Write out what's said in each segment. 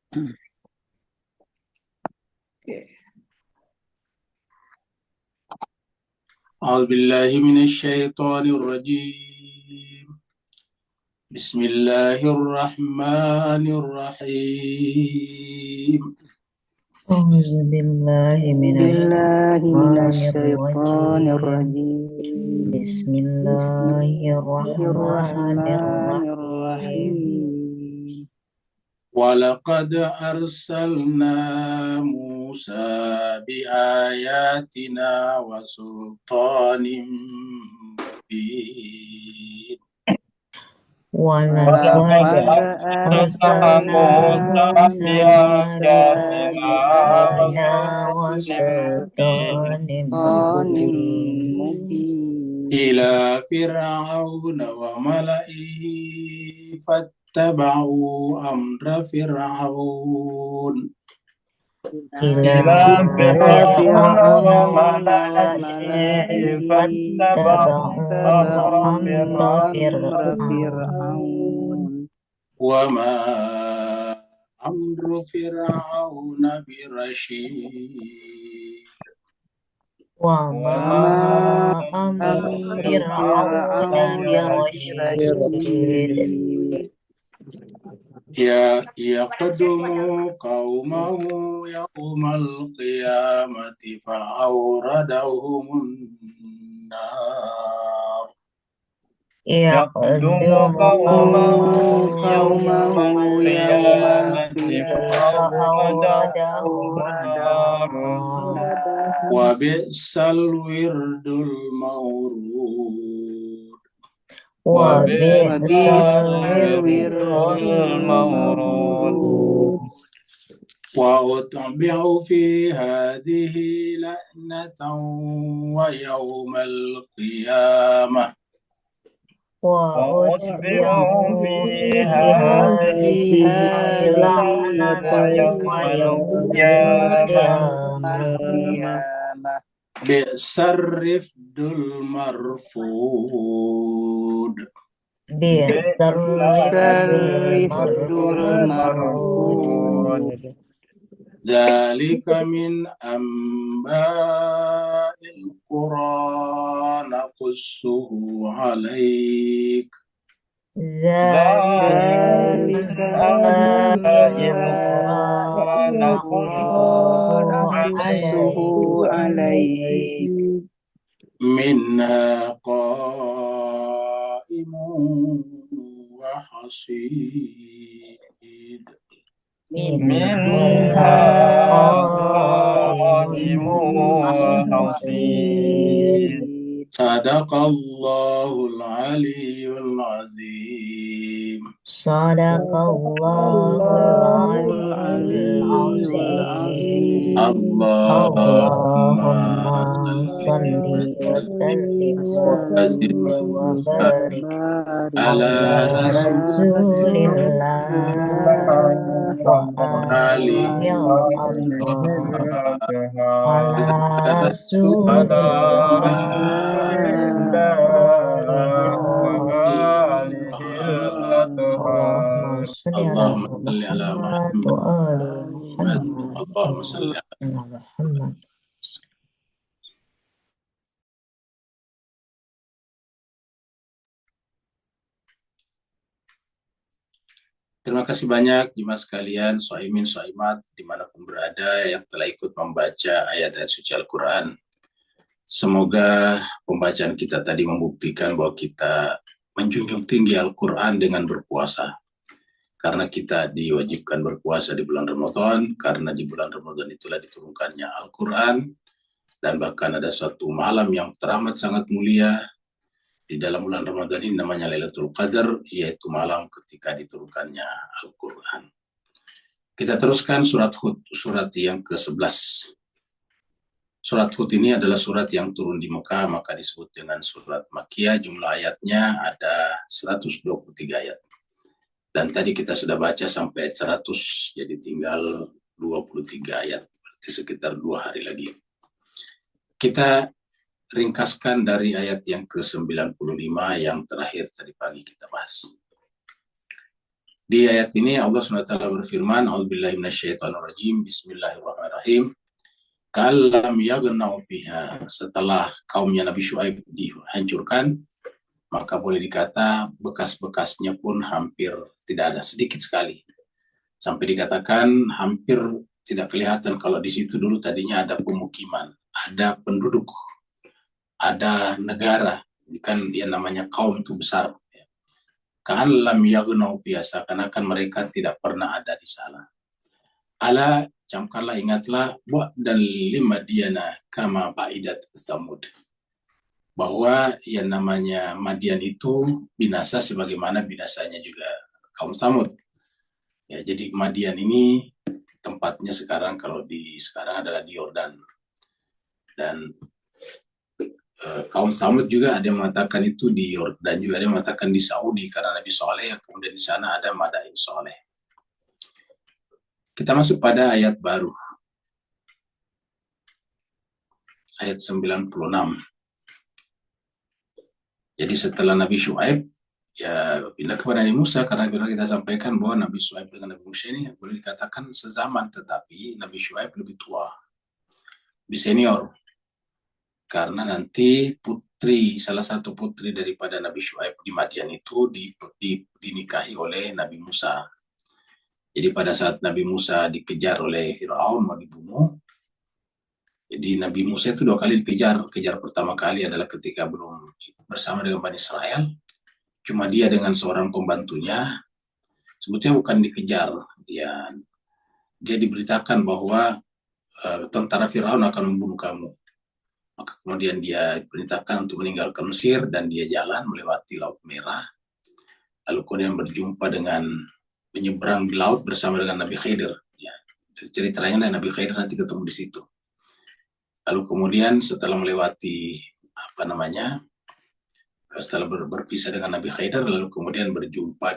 أعوذ بالله من الشيطان الرجيم. بسم الله الرحمن الرحيم. أعوذ بالله من الشيطان الشيطان الرجيم. الرجيم. بسم الله الرحمن الرحيم. ولقد أرسلنا موسى بآياتنا وسلطان مبين. ولقد أرسلنا موسى بآياتنا وسلطان مبين إلى فرعون وملئه فاتبعوا أمر فرعون. إلى فرعون وملئه فاتبعوا أمر فرعون وما أمر فرعون برشيد. وما أمر فرعون برشيد يقدم قومه يوم القيامة فأوردهم النار. يقدم قومه يوم القيامة فأوردهم النار. وبئس الورد المورود. وبئس الورد المورود. وأتبعوا في هذه لعنة ويوم القيامة. وأتبعوا في هذه لعنة ويوم القيامة. بئس الرفد المرفود. بئس الرفد المرفود. ذلك من أنباء القرى نقصه عليك. ذلك من أنباء القرى نقصه عليك. منها قائم وحصيد. منها قائم وحصيد. صدق الله العلي العظيم. صدق الله العلي العظيم. اللهم صل وسلم وبارك على رسول الله وآله يا الله على رسول الله وآله يا اللهم صل على محمد وآل محمد. اللهم صل على محمد. Terima kasih banyak jemaah sekalian, Soaimin, Soaimat, dimanapun berada yang telah ikut membaca ayat-ayat suci Al-Quran. Semoga pembacaan kita tadi membuktikan bahwa kita menjunjung tinggi Al-Quran dengan berpuasa. Karena kita diwajibkan berpuasa di bulan Ramadan, karena di bulan Ramadan itulah diturunkannya Al-Quran, dan bahkan ada suatu malam yang teramat sangat mulia di dalam bulan Ramadan ini namanya Lailatul Qadar, yaitu malam ketika diturunkannya Al-Quran. Kita teruskan surat Hud, surat yang ke-11. Surat Hud ini adalah surat yang turun di Mekah, maka disebut dengan surat Makkiyah. Jumlah ayatnya ada 123 ayat. Dan tadi kita sudah baca sampai 100, jadi tinggal 23 ayat, berarti sekitar 2 hari lagi. Kita ringkaskan dari ayat yang ke-95 yang terakhir tadi pagi kita bahas. Di ayat ini Allah SWT berfirman, A'udzubillahi minasyaitonirrajim, Bismillahirrahmanirrahim. Kalam yaghnau fiha, setelah kaumnya Nabi Syuaib dihancurkan, maka boleh dikata bekas-bekasnya pun hampir tidak ada, sedikit sekali. Sampai dikatakan hampir tidak kelihatan kalau di situ dulu tadinya ada pemukiman, ada penduduk, ada negara, bukan yang namanya kaum itu besar. Ka'an lam yaghnau biasa, karena kan mereka tidak pernah ada di sana. Ala, camkanlah, ingatlah, dan lima diana kama ba'idat Samud, bahwa yang namanya Madian itu binasa sebagaimana binasanya juga kaum Samud. Ya, jadi Madian ini tempatnya sekarang sekarang adalah di Yordan. Dan kaum Samud juga ada yang mengatakan itu di Yordan, juga ada yang mengatakan di Saudi karena Nabi Soleh, kemudian di sana ada Madain Soleh. Kita masuk pada ayat baru, ayat 96. Jadi setelah Nabi Syuaib ya pindah kepada Nabi Musa, karena kita sampaikan bahwa Nabi Syuaib dengan Nabi Musa ini boleh dikatakan sezaman, tetapi Nabi Syuaib lebih tua, lebih senior. Karena nanti salah satu putri daripada Nabi Syuaib di Madian itu dinikahi oleh Nabi Musa. Jadi pada saat Nabi Musa dikejar oleh Firaun mau dibunuh, jadi Nabi Musa itu 2 kali dikejar. Kejar pertama kali adalah ketika belum bersama dengan Bani Israel, cuma dia dengan seorang pembantunya, sebetulnya bukan dikejar, dia diberitakan bahwa tentara Firaun akan membunuh kamu. Maka kemudian dia diperintahkan untuk meninggalkan Mesir dan dia jalan melewati Laut Merah. Lalu kemudian berjumpa menyeberang di laut bersama dengan Nabi Khidir. Ya, ceritanya Nabi Khidir nanti ketemu di situ. Lalu kemudian setelah melewati setelah berpisah dengan Nabi Khidir, lalu kemudian berjumpa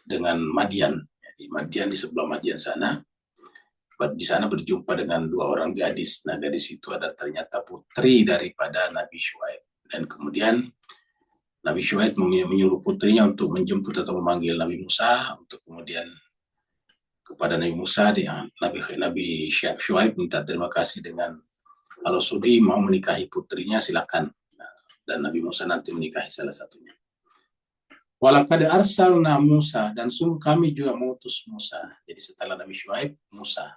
dengan Madian. Di Madian, di sebelah Madian sana. Di sana berjumpa dengan 2 orang gadis. Nah, gadis itu ada ternyata putri daripada Nabi Syuaib. Dan kemudian Nabi Syuaib menyuruh putrinya untuk menjemput atau memanggil Nabi Musa, untuk kemudian kepada Nabi Musa, Nabi Syuaib minta terima kasih dengan, kalau sudi mau menikahi putrinya silakan. Dan Nabi Musa nanti menikahi salah satunya. Walaqad arsalna Musa, dan sungguh kami juga mengutus Musa. Jadi setelah Nabi Syuaib, Musa.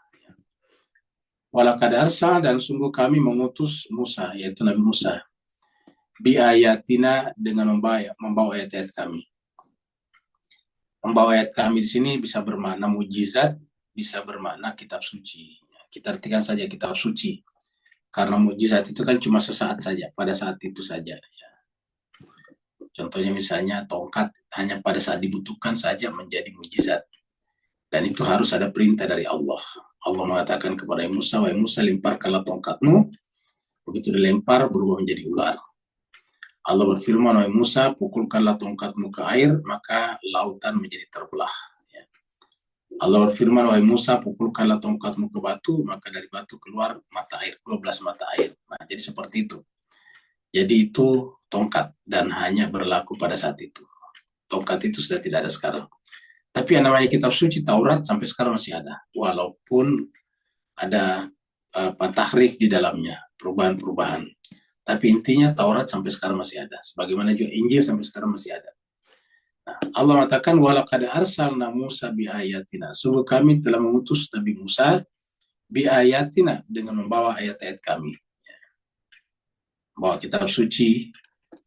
Walaqad arsal, dan sungguh kami mengutus Musa, yaitu Nabi Musa, bi ayatina, dengan membawa ayat-ayat kami. Membawa ayat kami di sini bisa bermakna mujizat, bisa bermakna kitab suci. Kita artikan saja kitab suci, karena mujizat itu kan cuma sesaat saja, pada saat itu saja. Contohnya misalnya tongkat, hanya pada saat dibutuhkan saja menjadi mujizat. Dan itu harus ada perintah dari Allah. Allah mengatakan kepada Musa, wahai Musa, lemparkanlah tongkatmu. Begitu dilempar, berubah menjadi ular. Allah berfirman, wahai Musa, pukulkanlah tongkatmu ke air, maka lautan menjadi terbelah. Allah berfirman, wahai Musa, pukulkanlah tongkatmu ke batu, maka dari batu keluar mata air, 12 mata air. Nah, jadi seperti itu. Jadi itu tongkat, dan hanya berlaku pada saat itu. Tongkat itu sudah tidak ada sekarang. Tapi yang namanya kitab suci Taurat sampai sekarang masih ada, walaupun ada tahrif di dalamnya, perubahan-perubahan. Tapi intinya Taurat sampai sekarang masih ada, sebagaimana juga Injil sampai sekarang masih ada. Nah, Allah mengatakan, walaqad arsalna Musa bi ayatina, sungguh kami telah mengutus Nabi Musa bi ayatina, dengan membawa ayat-ayat kami, membawa kitab suci.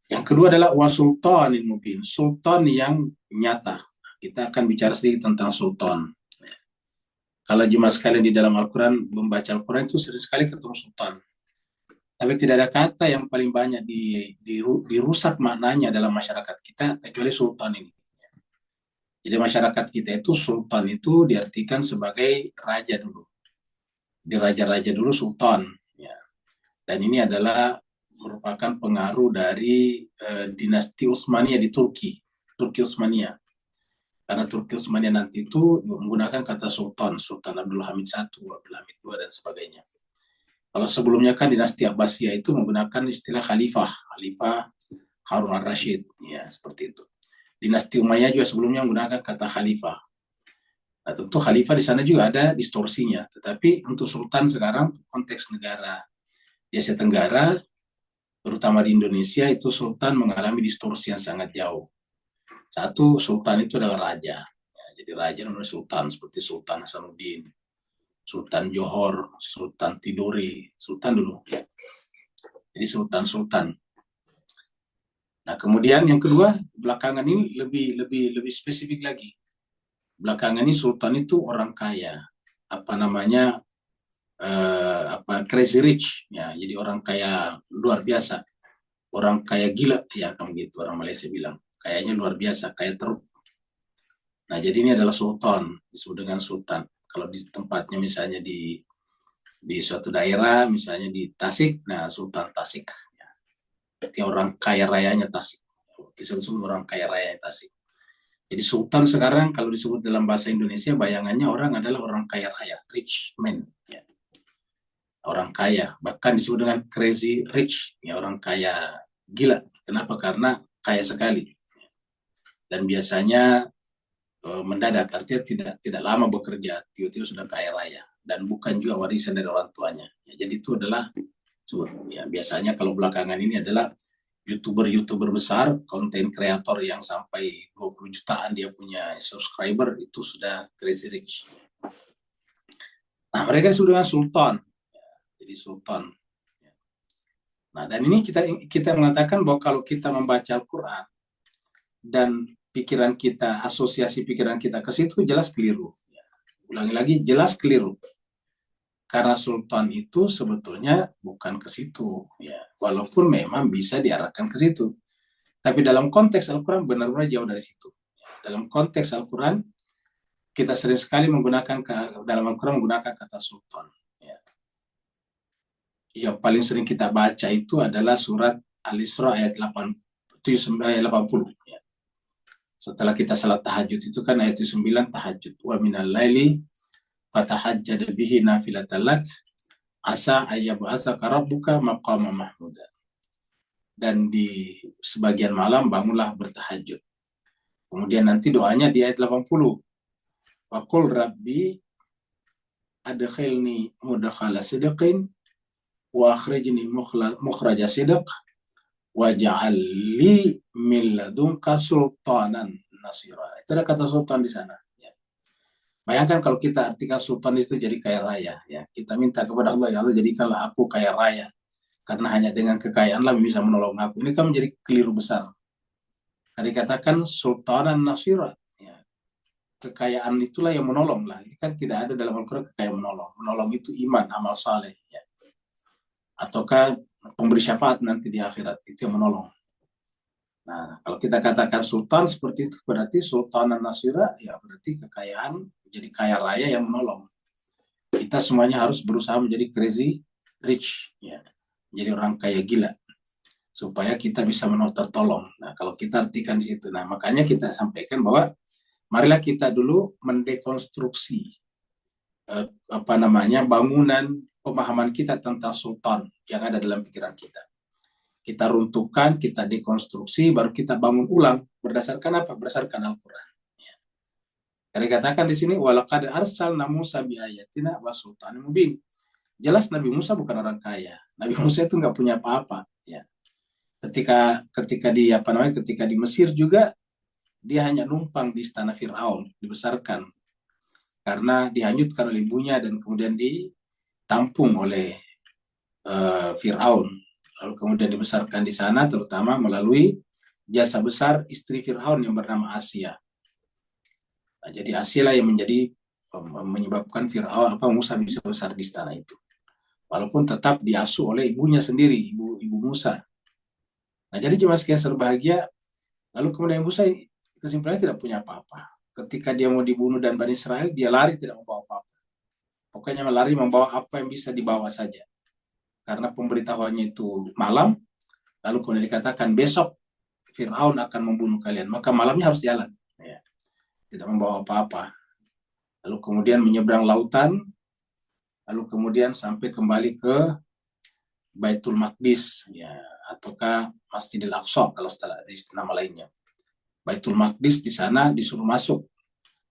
Yang kedua adalah wasultanin mubin, sultan yang nyata. Kita akan bicara sedikit tentang sultan. Kalau jemaah sekalian di dalam Al-Quran, membaca Al-Quran itu sering sekali ketemu sultan. Tapi tidak ada kata yang paling banyak dirusak maknanya dalam masyarakat kita, kecuali sultan ini. Jadi masyarakat kita itu, sultan itu diartikan sebagai raja dulu. Di raja-raja dulu sultan. Ya. Dan ini adalah merupakan pengaruh dari dinasti Utsmaniyah di Turki Utsmaniyah. Karena Turki Utsmaniyah nanti itu menggunakan kata sultan, Sultan Abdul Hamid I, Abdul Hamid II, dan sebagainya. Kalau sebelumnya kan dinasti Abbasiyah itu menggunakan istilah khalifah Harun al-Rashid, ya seperti itu. Di Dinasti Umayyah juga sebelumnya menggunakan kata khalifah. Nah, tentu khalifah di sana juga ada distorsinya, tetapi untuk sultan sekarang konteks negara di Asia Tenggara, terutama di Indonesia, itu sultan mengalami distorsi yang sangat jauh. Satu, sultan itu adalah raja. Ya, jadi raja namanya sultan, seperti Sultan Hasanuddin, Sultan Johor, Sultan Tidore, sultan dulu. Ya. Jadi sultan-sultan. Nah, kemudian yang kedua, belakangan ini lebih spesifik lagi. Belakangan ini sultan itu orang kaya, crazy rich, ya. Jadi orang kaya luar biasa, orang kaya gila, ya kamu gitu, orang Malaysia bilang, kayaknya luar biasa, kaya teruk. Nah, jadi ini adalah sultan, disebut dengan sultan. Kalau di tempatnya misalnya di suatu daerah, misalnya di Tasik, nah Sultan Tasik. Berarti orang kaya rayanya Tasik. Disebut orang kaya raya Tasik. Jadi sultan sekarang kalau disebut dalam bahasa Indonesia, bayangannya orang adalah orang kaya raya, rich man. Ya. Orang kaya, bahkan disebut dengan crazy rich, ya orang kaya gila. Kenapa? Karena kaya sekali. Dan biasanya mendadak, artinya tidak lama bekerja, tiba-tiba sudah kaya raya. Dan bukan juga warisan dari orang tuanya. Ya, jadi itu adalah, ya, biasanya kalau belakangan ini adalah YouTuber besar, konten kreator yang sampai 20 jutaan dia punya subscriber, itu sudah crazy rich. Nah, mereka disebut dengan sultan. Jadi sultan. Nah, dan ini kita mengatakan bahwa kalau kita membaca Al-Quran dan pikiran kita, asosiasi pikiran kita ke situ, jelas keliru. Ulangi lagi, jelas keliru. Karena sultan itu sebetulnya bukan ke situ, ya. Walaupun memang bisa diarahkan ke situ. Tapi dalam konteks Al-Quran benar-benar jauh dari situ. Dalam konteks Al-Quran, kita sering sekali dalam Al-Quran menggunakan kata sultan. Ya. Yang paling sering kita baca itu adalah surat Al-Isra ayat 80. Ya. Setelah kita salat tahajud itu kan ayat 9 tahajud. Wa minal laili fatahajjad bihi nafilatan lak asa ayyab'atsaka rabbuka maqama mahmuda. Dan di sebagian malam bangunlah bertahajud. Kemudian nanti doanya di ayat 80. Wa qul rabbi adkhilni mudkhala sidqin wa akhrijni mukhraja sidq waj'al li min ladunka sultanan nasira. Itu ada kata sultan di sana. Ya. Bayangkan kalau kita artikan sultan itu jadi kaya raya. Ya. Kita minta kepada Allah, ya Allah jadikanlah aku kaya raya. Karena hanya dengan kekayaanlah bisa menolong aku. Ini kan menjadi keliru besar. Karena dikatakan sultanan nasira. Ya. Kekayaan itulah yang menolong lah. Ini kan tidak ada dalam Al-Quran kekayaan menolong. Menolong itu iman, amal saleh. Ya. Ataukah pemberi syafaat nanti di akhirat, itu yang menolong. Nah, kalau kita katakan sultan seperti itu, berarti sultanan nasira, ya berarti kekayaan, jadi kaya raya yang menolong. Kita semuanya harus berusaha menjadi crazy rich, ya, jadi orang kaya gila, supaya kita bisa tertolong. Nah, kalau kita artikan di situ, nah makanya kita sampaikan bahwa marilah kita dulu mendekonstruksi bangunan pemahaman kita tentang sultan yang ada dalam pikiran kita. Kita runtuhkan, kita dekonstruksi, baru kita bangun ulang. Berdasarkan apa? Berdasarkan Al-Quran. Ya. Karena dikatakan di sini, walaqad arsalna Musa biayatina wa sultanin mubin. Jelas Nabi Musa bukan orang kaya. Nabi Musa itu nggak punya apa-apa. Ya. Ketika di Mesir juga, dia hanya numpang di istana Fir'aun, dibesarkan. Karena dihanyutkan oleh ibunya dan kemudian ditampung oleh Fir'aun. Lalu kemudian dibesarkan di sana, terutama melalui jasa besar istri Fir'aun yang bernama Asia. Nah, jadi Asia lah yang menyebabkan Fir'aun Musa bisa besar di istana itu. Walaupun tetap diasuh oleh ibunya sendiri, ibu Musa. Nah, jadi cuma sekian berbahagia. Lalu kemudian Musa kesimpulannya tidak punya apa-apa. Ketika dia mau dibunuh dan Bani Israel, dia lari tidak membawa apa-apa. Pokoknya lari membawa apa yang bisa dibawa saja. Karena pemberitahuannya itu malam, lalu kemudian dikatakan besok Fir'aun akan membunuh kalian, maka malamnya harus jalan, ya. Tidak membawa apa-apa. Lalu kemudian menyeberang lautan, lalu kemudian sampai kembali ke Baitul Maqdis, ya, ataukah Masjidil Aqsa kalau setelah nama lainnya. Baitul Maqdis di sana disuruh masuk,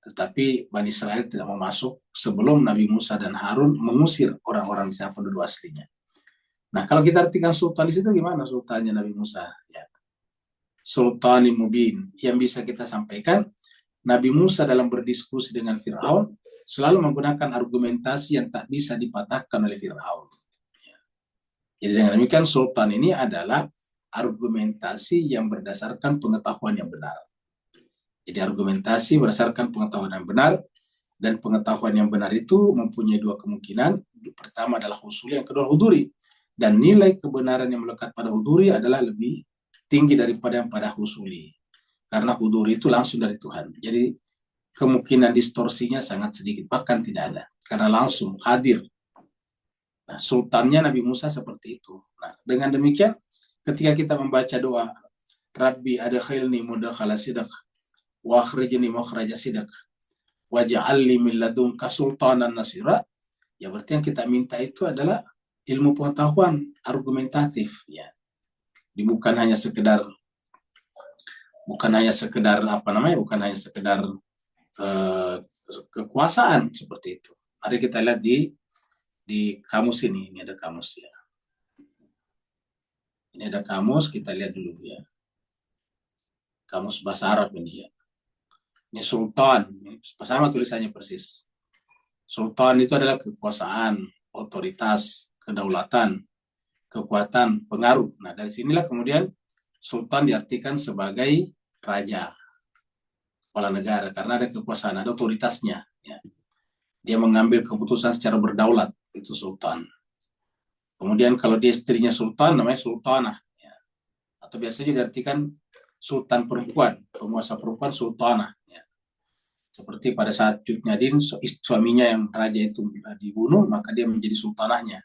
tetapi Bani Israel tidak mau masuk sebelum Nabi Musa dan Harun mengusir orang-orang di sana, penduduk aslinya. Nah, kalau kita artikan sultan di situ gimana sultannya Nabi Musa? Ya. Sultani Mubin, yang bisa kita sampaikan, Nabi Musa dalam berdiskusi dengan Fir'aun selalu menggunakan argumentasi yang tak bisa dipatahkan oleh Fir'aun. Jadi dengan demikian sultan ini adalah argumentasi yang berdasarkan pengetahuan yang benar. Jadi argumentasi berdasarkan pengetahuan yang benar, dan pengetahuan yang benar itu mempunyai dua kemungkinan. Pertama adalah husuli, yang kedua huduri. Dan nilai kebenaran yang melekat pada huduri adalah lebih tinggi daripada yang pada husuli. Karena huduri itu langsung dari Tuhan. Jadi kemungkinan distorsinya sangat sedikit, bahkan tidak ada. Karena langsung hadir. Nah, sultannya Nabi Musa seperti itu. Nah, dengan demikian, ketika kita membaca doa, Rabbi adkhilni mudkhala sidq, wa akhrijni makhraja sidq, waj'alni min ladunka sultanan nasira, ya berarti yang kita minta itu adalah ilmu pengetahuan argumentatif, ya. Bukan hanya sekedar bukan hanya sekedar kekuasaan seperti itu. Mari kita lihat di kamus ini ada kamus ya. Ini ada kamus, kita lihat dulu ya. Kamus bahasa Arab ini ya. Ini sultan, sama tulisannya persis. Sultan itu adalah kekuasaan, otoritas, kedaulatan, kekuatan, pengaruh. Nah, dari sinilah kemudian sultan diartikan sebagai raja, kepala negara, karena ada kekuasaan, ada otoritasnya. Ya. Dia mengambil keputusan secara berdaulat, itu sultan. Kemudian kalau dia istrinya sultan, namanya sultanah. Ya. Atau biasanya diartikan sultan perempuan, penguasa perempuan sultanah. Ya. Seperti pada saat Cut Nyadin, suaminya yang raja itu dibunuh, maka dia menjadi sultanahnya.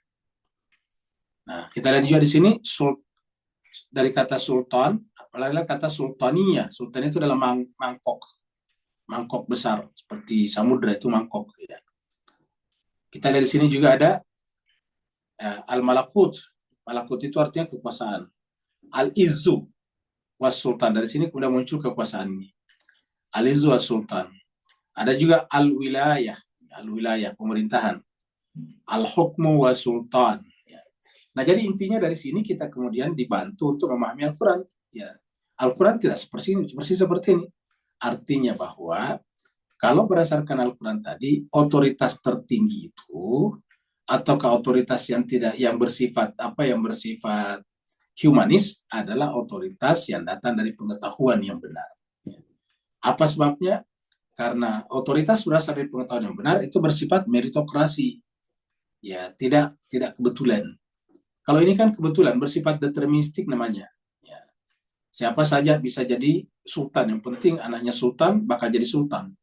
Nah, kita lihat juga di sini, dari kata sultan, apalagi kata sultania. Sultan itu adalah mangkok besar, seperti samudra itu mangkok. Ya. Kita lihat di sini juga ada al-malakut. Malakut itu artinya kekuasaan. Al-izzu was sultan. Dari sini kemudian muncul kekuasaan ini. Al-izzu was sultan. Ada juga al-wilayah. Al-wilayah, pemerintahan. Al-hukmu was sultan. Ya. Nah, jadi intinya dari sini kita kemudian dibantu untuk memahami Al-Quran. Ya. Al-Quran tidak persis seperti ini. Artinya bahwa kalau berdasarkan Al-Quran tadi, otoritas tertinggi itu ataukah otoritas yang bersifat humanis adalah otoritas yang datang dari pengetahuan yang benar. Apa sebabnya? Karena otoritas berasal dari pengetahuan yang benar itu bersifat meritokrasi. Ya, tidak kebetulan. Kalau ini kan kebetulan, bersifat deterministik namanya. Ya. Siapa saja bisa jadi sultan. Yang penting anaknya sultan bakal jadi sultan.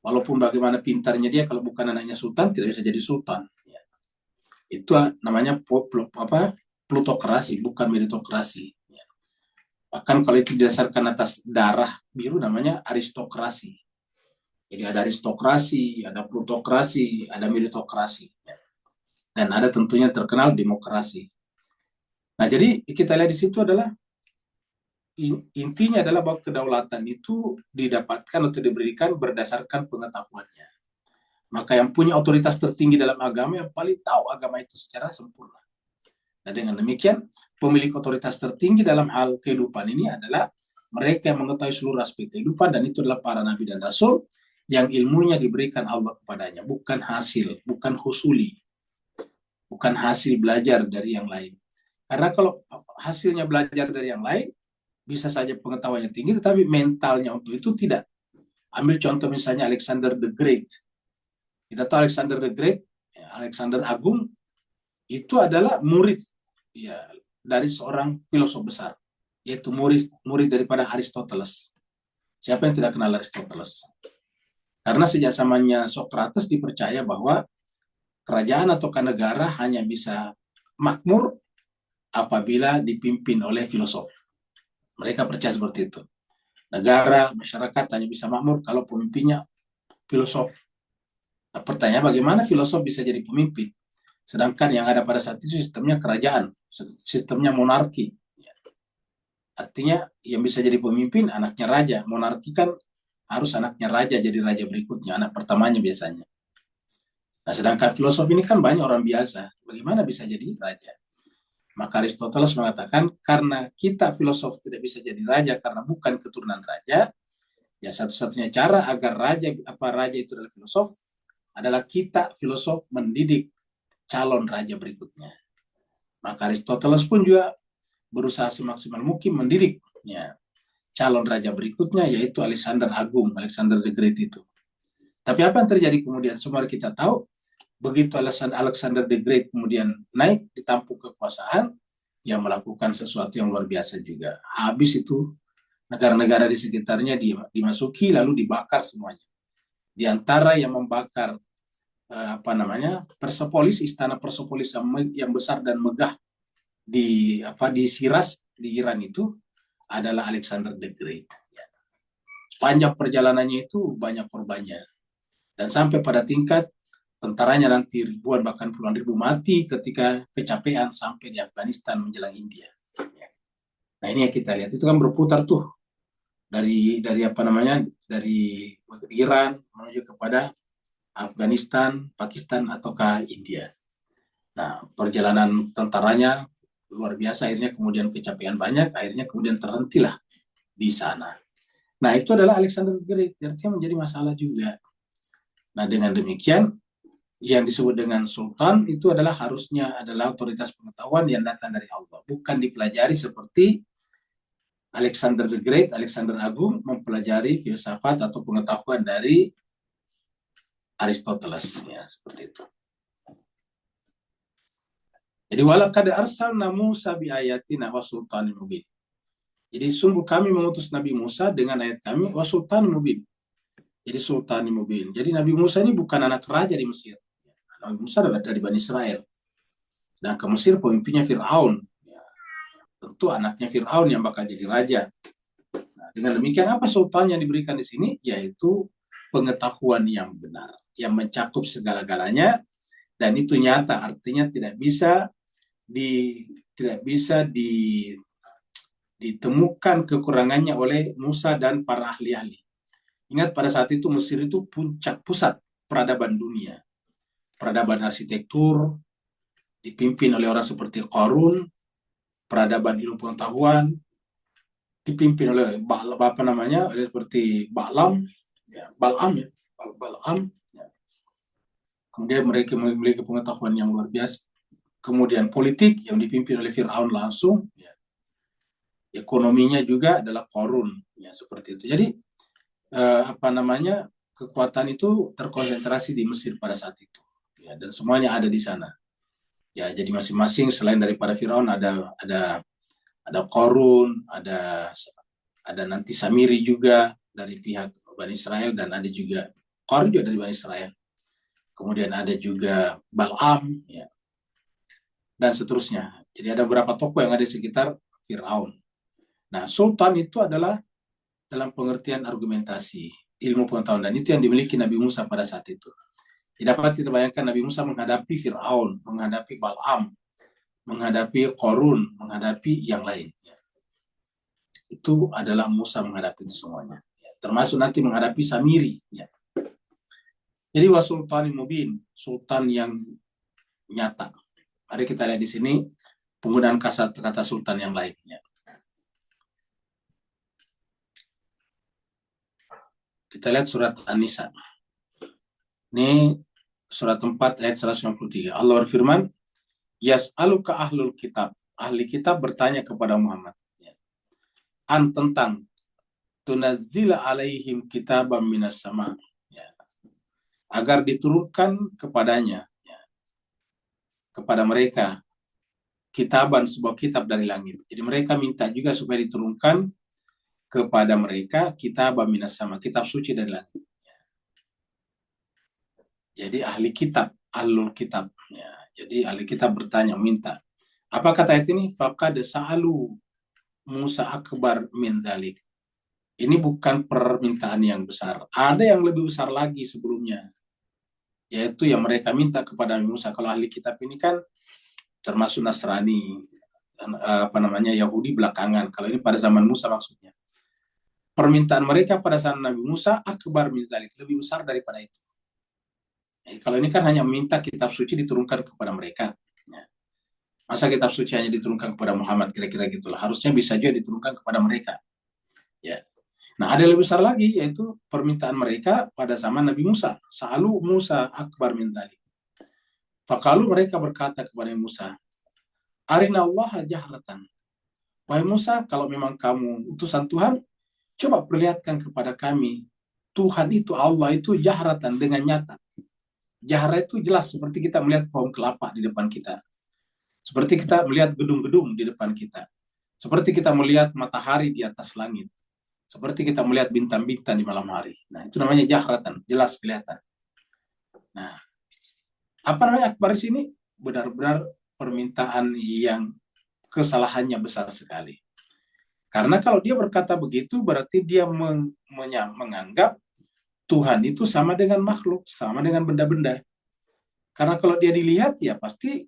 Walaupun bagaimana pintarnya dia, kalau bukan anaknya sultan tidak bisa jadi sultan. Ya. Itu namanya plutokrasi, bukan meritokrasi. Ya. Bahkan kalau itu didasarkan atas darah biru namanya aristokrasi. Jadi ada aristokrasi, ada plutokrasi, ada meritokrasi. Ya. Dan ada tentunya terkenal demokrasi. Nah, jadi kita lihat di situ adalah intinya adalah bahwa kedaulatan itu didapatkan atau diberikan berdasarkan pengetahuannya. Maka yang punya otoritas tertinggi dalam agama yang paling tahu agama itu secara sempurna. Nah, dengan demikian pemilik otoritas tertinggi dalam hal kehidupan ini adalah mereka yang mengetahui seluruh aspek kehidupan, dan itu adalah para nabi dan rasul yang ilmunya diberikan Allah kepadanya, bukan hasil, bukan husuli, bukan hasil belajar dari yang lain. Karena kalau hasilnya belajar dari yang lain, bisa saja pengetahuannya tinggi, tetapi mentalnya untuk itu tidak. Ambil contoh misalnya Alexander the Great. Kita tahu Alexander the Great, Alexander Agung, itu adalah murid ya dari seorang filosof besar, yaitu murid daripada Aristoteles. Siapa yang tidak kenal Aristoteles? Karena sejak zamannya Socrates dipercaya bahwa kerajaan atau negara hanya bisa makmur apabila dipimpin oleh filosof. Mereka percaya seperti itu. Negara, masyarakat hanya bisa makmur kalau pemimpinnya filosof. Nah, pertanyaan bagaimana filosof bisa jadi pemimpin? Sedangkan yang ada pada saat itu sistemnya kerajaan, sistemnya monarki. Artinya yang bisa jadi pemimpin anaknya raja. Monarki kan harus anaknya raja jadi raja berikutnya, anak pertamanya biasanya. Nah, sedangkan filosof ini kan banyak orang biasa. Bagaimana bisa jadi raja? Maka Aristoteles mengatakan, karena kita filosof tidak bisa jadi raja karena bukan keturunan raja, ya satu-satunya cara agar raja itu adalah filosof, adalah kita filosof mendidik calon raja berikutnya. Maka Aristoteles pun juga berusaha semaksimal mungkin mendidik calon raja berikutnya, yaitu Alexander Agung, Alexander the Great itu. Tapi apa yang terjadi kemudian? Semua kita tahu, begitu Alexander the Great kemudian naik di tampuk kekuasaan, yang melakukan sesuatu yang luar biasa juga. Habis itu negara-negara di sekitarnya dimasuki lalu dibakar semuanya. Di antara yang membakar Persepolis, istana Persepolis yang besar dan megah di Shiraz di Iran itu adalah Alexander the Great. Sepanjang perjalanannya itu banyak korbannya. Dan sampai pada tingkat tentaranya nanti ribuan bahkan puluhan ribu mati ketika kecapean sampai di Afghanistan menjelang India. Nah, ini yang kita lihat itu kan berputar tuh dari Iran menuju kepada Afghanistan, Pakistan ataukah India. Nah, perjalanan tentaranya luar biasa, akhirnya kemudian kecapean banyak, akhirnya kemudian terhentilah di sana. Nah, itu adalah Alexander the Great, artinya menjadi masalah juga. Nah, dengan demikian yang disebut dengan sultan itu harusnya adalah otoritas pengetahuan yang datang dari Allah, bukan dipelajari seperti Alexander the Great, Alexander Agung mempelajari filsafat atau pengetahuan dari Aristoteles, ya seperti itu. Jadi walaqad arsalna Musa bi ayatina wa sultanin mubin. Jadi sungguh kami mengutus Nabi Musa dengan ayat kami wa sultanin mubin. Jadi sultanin mubin. Jadi Nabi Musa ini bukan anak raja di Mesir. Nabi Musa dari Bani Israel. Sedangkan Mesir pemimpinnya Fir'aun. Ya, tentu anaknya Fir'aun yang bakal jadi raja. Nah, dengan demikian apa sultan yang diberikan di sini? Yaitu pengetahuan yang benar, yang mencakup segala-galanya, dan itu nyata, artinya tidak bisa ditemukan kekurangannya oleh Musa dan para ahli-ahli. Ingat pada saat itu Mesir itu pusat peradaban dunia. Peradaban arsitektur dipimpin oleh orang seperti Qarun, peradaban ilmu pengetahuan dipimpin oleh seperti Balaam. Kemudian mereka memiliki pengetahuan yang luar biasa. Kemudian politik yang dipimpin oleh Fir'aun langsung. Ekonominya juga adalah Qarun, seperti itu. Jadi kekuatan itu terkonsentrasi di Mesir pada saat itu. Dan semuanya ada di sana. Jadi masing-masing selain daripada Fir'aun ada Qarun, ada nanti Samiri juga dari pihak Bani Israel, dan ada juga Qarun juga dari Bani Israel. Kemudian ada juga Balaam, dan seterusnya. Jadi ada beberapa tokoh yang ada di sekitar Fir'aun. Nah, sultan itu adalah dalam pengertian argumentasi, ilmu pengetahuan, dan itu yang dimiliki Nabi Musa pada saat itu. Tidak dapat kita bayangkan Nabi Musa menghadapi Fir'aun, menghadapi Balaam, menghadapi Qarun, menghadapi yang lain. Itu adalah Musa menghadapi itu semuanya. Termasuk nanti menghadapi Samiri. Jadi wasultanin mubin, sultan yang nyata. Mari kita lihat di sini penggunaan kata sultan yang lainnya. Kita lihat surat An-Nisa. Ini surat 4 ayat 193. Allah berfirman, Yas'aluka ahlul kitab. Ahli kitab bertanya kepada Muhammad. Tentang tunazzila alaihim kitabam minas sama. Agar diturunkan kepadanya, kepada mereka, kitaban, sebuah kitab dari langit. Jadi mereka minta juga supaya diturunkan kepada mereka kitabam minas sama, kitab suci dari langit. Jadi ahli kitab, ahlul kitab. Jadi ahli kitab bertanya, minta. Apa kata ayat ini? Faqad sa'alu Musa akbar min dzalik. Ini bukan permintaan yang besar. Ada yang lebih besar lagi sebelumnya. Yaitu yang mereka minta kepada Musa. Kalau ahli kitab ini kan termasuk Nasrani. Yahudi belakangan. Kalau ini pada zaman Musa maksudnya. Permintaan mereka pada zaman Nabi Musa akbar min zalik, lebih besar daripada itu. Kalau ini kan hanya meminta kitab suci diturunkan kepada mereka. Masa kitab suci hanya diturunkan kepada Muhammad, kira-kira gitulah. Harusnya bisa juga diturunkan kepada mereka. Ya. Nah, ada yang lebih besar lagi, yaitu permintaan mereka pada zaman Nabi Musa. Sa'alu Musa akbar min zalik. Fakalu, mereka berkata kepada Musa, Arina Allah jahratan. Wahai Musa, kalau memang kamu utusan Tuhan, coba perlihatkan kepada kami Tuhan itu, Allah itu jahratan, dengan nyata. Jahra itu jelas, seperti kita melihat pohon kelapa di depan kita. Seperti kita melihat gedung-gedung di depan kita. Seperti kita melihat matahari di atas langit. Seperti kita melihat bintang-bintang di malam hari. Nah, itu namanya jahratan, jelas kelihatan. Nah, apa namanya akbar di sini? Benar-benar permintaan yang kesalahannya besar sekali. Karena kalau dia berkata begitu, berarti dia menganggap Tuhan itu sama dengan makhluk, sama dengan benda-benda. Karena kalau dia dilihat, ya pasti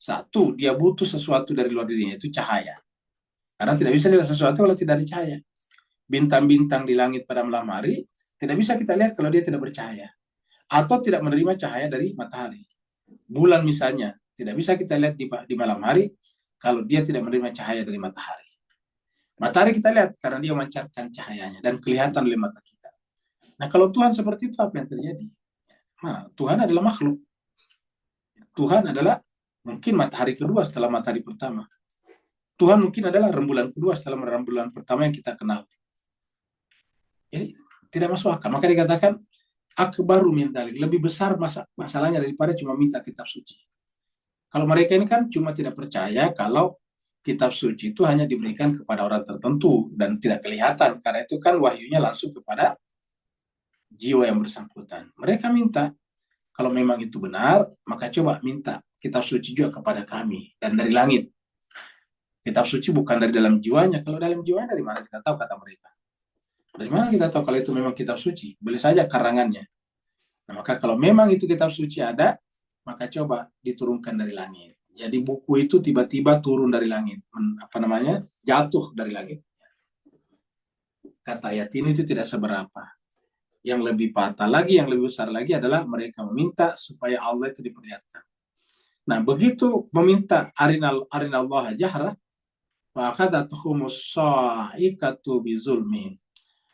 satu, dia butuh sesuatu dari luar dirinya, itu cahaya. Karena tidak bisa lihat sesuatu kalau tidak ada cahaya. Bintang-bintang di langit pada malam hari, tidak bisa kita lihat kalau dia tidak bercahaya. Atau tidak menerima cahaya dari matahari. Bulan misalnya, tidak bisa kita lihat di malam hari kalau dia tidak menerima cahaya dari matahari. Matahari kita lihat karena dia memancarkan cahayanya dan kelihatan oleh mata kita. Nah, kalau Tuhan seperti itu, apa yang terjadi? Nah, Tuhan adalah makhluk. Tuhan adalah mungkin matahari kedua setelah matahari pertama. Tuhan mungkin adalah rembulan kedua setelah rembulan pertama yang kita kenal. Jadi tidak masuk akal. Maka dikatakan akbaru min dzalik, lebih besar masalahnya daripada cuma minta kitab suci. Kalau mereka ini kan cuma tidak percaya kalau kitab suci itu hanya diberikan kepada orang tertentu dan tidak kelihatan, karena itu kan wahyunya langsung kepada jiwa yang bersangkutan. Mereka minta, kalau memang itu benar, maka coba minta kitab suci juga kepada kami dan dari langit. Kitab suci bukan dari dalam jiwanya. Kalau dalam jiwanya dari mana kita tahu, kata mereka. Dari mana kita tahu kalau itu memang kitab suci? Boleh saja karangannya. Nah, maka kalau memang itu kitab suci ada, maka coba diturunkan dari langit. Jadi buku itu tiba-tiba turun dari langit, jatuh dari langit. Kata ayat ini itu tidak seberapa. Yang lebih patah lagi, yang lebih besar lagi adalah mereka meminta supaya Allah itu diperlihatkan. Nah, begitu meminta arinallah jahra, fa'akhadhathumus sa'iqatu bizulmin.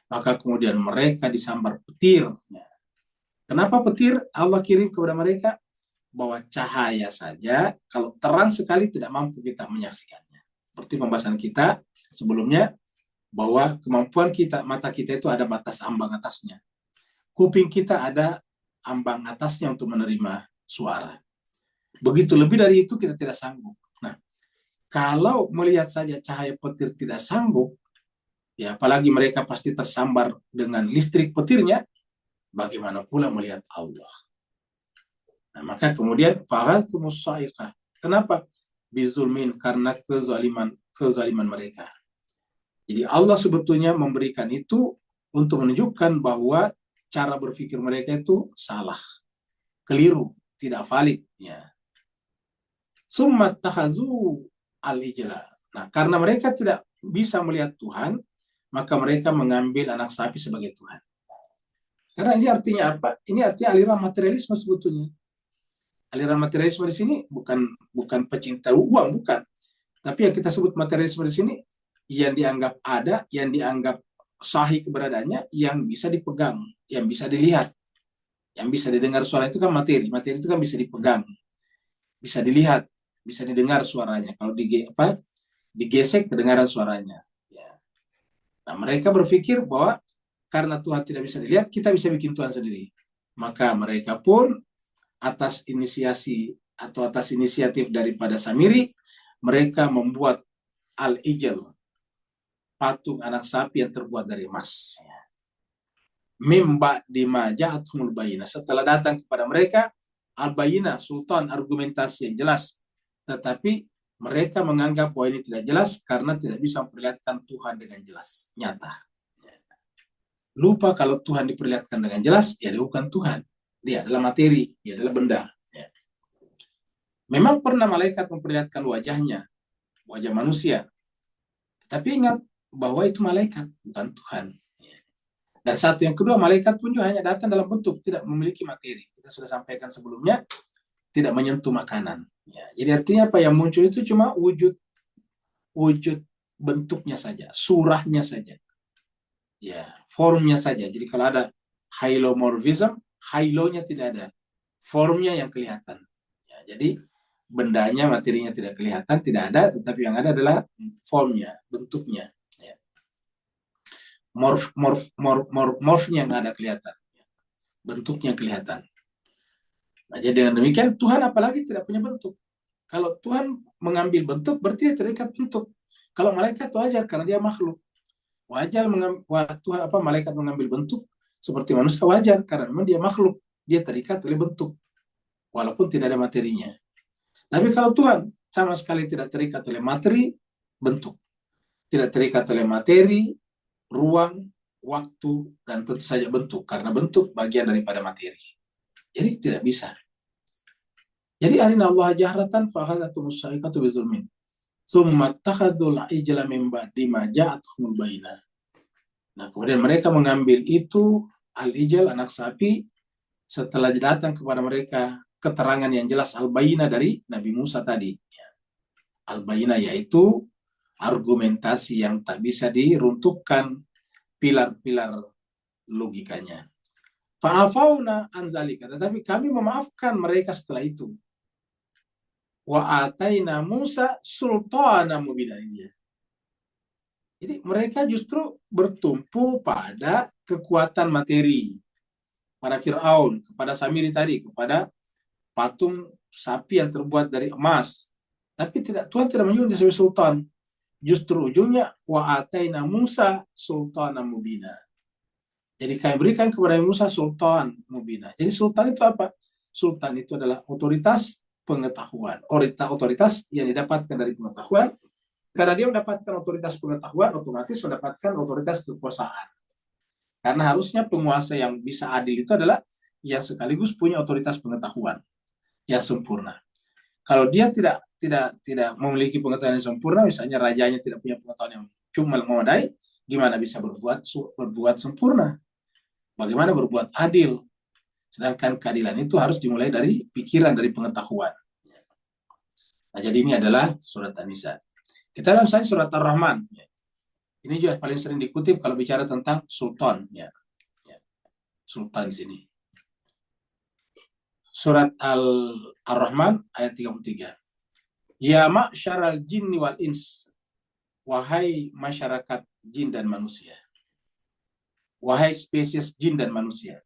Maka kemudian mereka disambar petir. Kenapa petir Allah kirim kepada mereka? Bahwa cahaya saja, kalau terang sekali tidak mampu kita menyaksikannya. Seperti pembahasan kita sebelumnya, bahwa kemampuan kita, mata kita itu ada batas ambang atasnya. Kuping kita ada ambang atasnya untuk menerima suara. Begitu lebih dari itu kita tidak sanggup. Nah, kalau melihat saja cahaya petir tidak sanggup, ya apalagi mereka pasti tersambar dengan listrik petirnya, bagaimana pula melihat Allah? Nah, maka kemudian fa'akhadhathumus sa'iqah. Kenapa? Bizulmin, karena kezaliman mereka. Jadi Allah sebetulnya memberikan itu untuk menunjukkan bahwa cara berpikir mereka itu salah, keliru, tidak valid. Ya. Summa takhazu al-ijla. Nah, karena mereka tidak bisa melihat Tuhan, maka mereka mengambil anak sapi sebagai Tuhan. Karena ini artinya apa? Ini artinya aliran materialisme sebetulnya. Aliran materialisme di sini bukan pecinta uang, bukan. Tapi yang kita sebut materialisme di sini, yang dianggap ada, yang dianggap sahih keberadaannya, yang bisa dipegang, yang bisa dilihat, yang bisa didengar suara itu kan materi. Materi itu kan bisa dipegang, bisa dilihat, bisa didengar suaranya. Kalau digesek kedengaran suaranya. Ya. Nah, mereka berpikir bahwa karena Tuhan tidak bisa dilihat, kita bisa bikin Tuhan sendiri. Maka mereka pun atas inisiatif daripada Samiri, mereka membuat al-ijl, patung anak sapi yang terbuat dari emas. Mimba dimaja'athumul bayina, setelah datang kepada mereka al-bayina, sultan, argumentasi yang jelas, tetapi mereka menganggap bahwa ini tidak jelas karena tidak bisa memperlihatkan Tuhan dengan jelas, nyata. Lupa kalau Tuhan diperlihatkan dengan jelas, ya dia bukan Tuhan. Dia adalah materi, dia adalah benda. Ya. Memang pernah malaikat memperlihatkan wajahnya wajah manusia. Tapi ingat bahwa itu malaikat, bukan Tuhan. Dan satu yang kedua, malaikat pun juga hanya datang dalam bentuk, tidak memiliki materi. Kita sudah sampaikan sebelumnya, tidak menyentuh makanan. Ya, jadi artinya apa yang muncul itu cuma wujud bentuknya saja, surahnya saja, ya, formnya saja. Jadi kalau ada hylomorphism, hylonya tidak ada, formnya yang kelihatan. Ya, jadi bendanya, materinya tidak kelihatan, tidak ada, tetapi yang ada adalah formnya, bentuknya. Ya. Morfnya yang ada kelihatan, bentuknya kelihatan. Nah, jadi dengan demikian Tuhan apalagi tidak punya bentuk. Kalau Tuhan mengambil bentuk, berarti dia terikat bentuk. Kalau malaikat wajar karena dia makhluk. Wajar Tuhan malaikat mengambil bentuk seperti manusia, wajar karena memang dia makhluk. Dia terikat oleh bentuk, walaupun tidak ada materinya. Tapi kalau Tuhan sama sekali tidak terikat oleh materi, bentuk. Tidak terikat oleh materi, ruang, waktu, dan tentu saja bentuk. Karena bentuk bagian daripada materi. Jadi tidak bisa. Jadi arina Allah jahratan fa'akhadhatuhum as-sa'iqatu bizulmin. Tsumma takhadul ijla min ba'di ma ja'atuhumul bayyinah. Nah, kemudian mereka mengambil itu al-ijal, anak sapi, setelah datang kepada mereka keterangan yang jelas al-bayyinah dari Nabi Musa tadi. Al-bayyinah yaitu argumentasi yang tak bisa diruntuhkan pilar-pilar logikanya. Fa'afauna anzalika, tetapi kami memaafkan mereka setelah itu. Wa ataina Musa sultana mubina. Jadi mereka justru bertumpu pada kekuatan materi, pada Fir'aun, kepada Samiri tadi, kepada patung sapi yang terbuat dari emas. Tapi Tuhan tidak menyuruh dia sebagai sultan. Justru ujungnya wa ataina Musa sultana mubina. Jadi kami berikan kepada Musa sultan mubina. Jadi sultan itu apa? Sultan itu adalah otoritas pengetahuan. Otoritas yang didapatkan dari pengetahuan. Karena dia mendapatkan otoritas pengetahuan, otomatis mendapatkan otoritas kekuasaan. Karena harusnya penguasa yang bisa adil itu adalah yang sekaligus punya otoritas pengetahuan yang sempurna. Kalau dia tidak memiliki pengetahuan yang sempurna, misalnya rajanya tidak punya pengetahuan yang cuma memadai, gimana bisa berbuat sempurna? Bagaimana berbuat adil? Sedangkan keadilan itu harus dimulai dari pikiran, dari pengetahuan. Nah, jadi ini adalah surat An-Nisa. Kita langsung surat Ar-Rahman. Ini juga paling sering dikutip kalau bicara tentang sultan. Sultan di sini. Surat Ar-Rahman ayat 33. Ya ma'syaral jinni wal ins. Wahai masyarakat jin dan manusia. Wahai spesies jin dan manusia.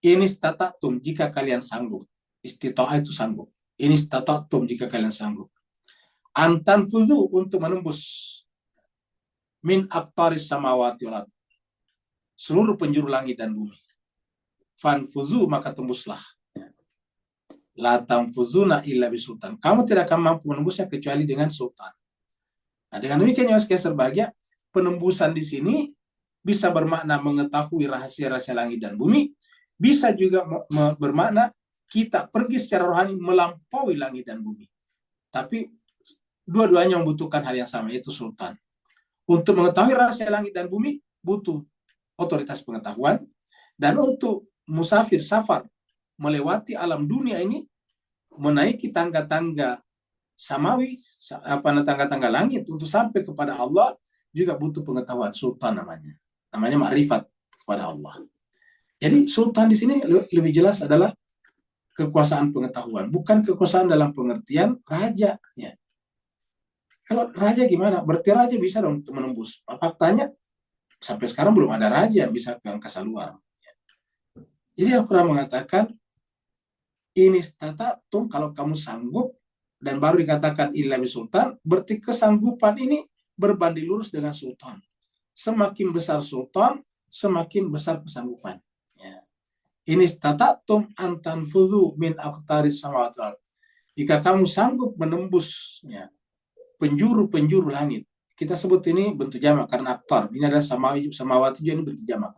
Ini statatum jika kalian sanggup. Istita'ah itu sanggup. Ini statatum jika kalian sanggup. Antan fuzu untuk menembus. Min aqtaris samawati wal ardh. Seluruh penjuru langit dan bumi. Fanfuzu maka tembuslah. La tamfuzuna illa bisultan. Kamu tidak akan mampu menembusnya kecuali dengan sultan. Nah, dengan demikian ya sekalian berbahagia, penembusan di sini bisa bermakna mengetahui rahasia-rahasia langit dan bumi, bisa juga bermakna kita pergi secara rohani melampaui langit dan bumi. Tapi dua-duanya membutuhkan hal yang sama, yaitu sultan. Untuk mengetahui rahasia langit dan bumi butuh otoritas pengetahuan, dan untuk musafir safar melewati alam dunia ini, menaiki tangga-tangga samawi, tangga-tangga langit untuk sampai kepada Allah juga butuh pengetahuan. Sultan namanya ma'rifat kepada Allah. Jadi sultan di sini lebih jelas adalah kekuasaan pengetahuan, bukan kekuasaan dalam pengertian raja. Ya. Kalau raja gimana? Berarti raja bisa dong untuk menembus. Faktanya sampai sekarang belum ada raja yang bisa ke angkasa luar. Jadi aku pernah mengatakan, ini statatum kalau kamu sanggup, dan baru dikatakan illa bisultan, berarti kesanggupan ini berbanding lurus dengan sultan. Semakin besar sultan, semakin besar kesanggupan. Ya. Ini statatum antanfudhu min aqtaris samawati wal ardh. Jika kamu sanggup menembus penjuru-penjuru langit. Kita sebut ini bentuk jamak karena aktar. Ini adalah samawati juga, ini bentuk jamak.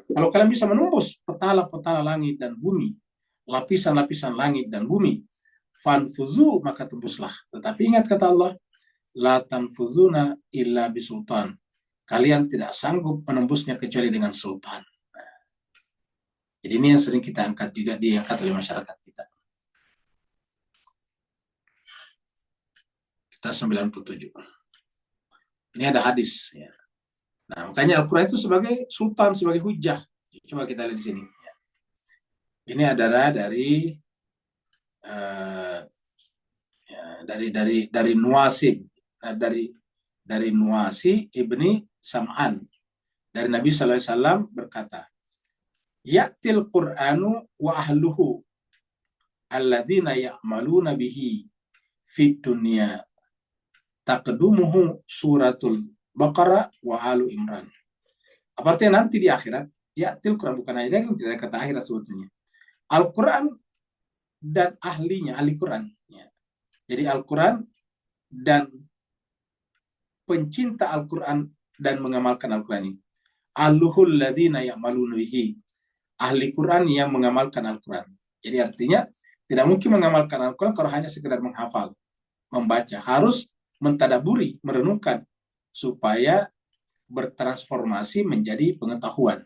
Kalau kalian bisa menembus petala-petala langit dan bumi, lapisan-lapisan langit dan bumi, fanfuzu maka tembuslah. Tetapi ingat kata Allah, la tanfuzuna illa bisultan. Kalian tidak sanggup menembusnya kecuali dengan sultan. Jadi ini yang sering kita angkat juga, diangkat oleh masyarakat kita. Kita 97. Ini ada hadis. Ya. Nah, makanya Al-Quran itu sebagai sultan, sebagai hujah. Coba kita lihat di sini. Ini adalah dari Nuwasi, dari Nuwasi ibni Sam'an. Dari Nabi sallallahu alaihi wasallam berkata, "Ya'til Qur'anu wa ahluhu alladzina ya'maluna bihi fid dunya taqdumuhu suratul Baqarah wa Alu Imran." Apa artinya nanti di akhirat? Ya'til Qur'an, bukan hanya tidak kata akhirat sebetulnya. Al-Quran dan ahlinya, ahli Quran. Ya. Jadi Al-Quran dan pencinta Al-Quran dan mengamalkan Al-Quran ini. Aluhul ladhina ya'maluna bihi. Ahli Quran yang mengamalkan Al-Quran. Jadi artinya tidak mungkin mengamalkan Al-Quran kalau hanya sekedar menghafal, membaca. Harus mentadaburi, merenungkan supaya bertransformasi menjadi pengetahuan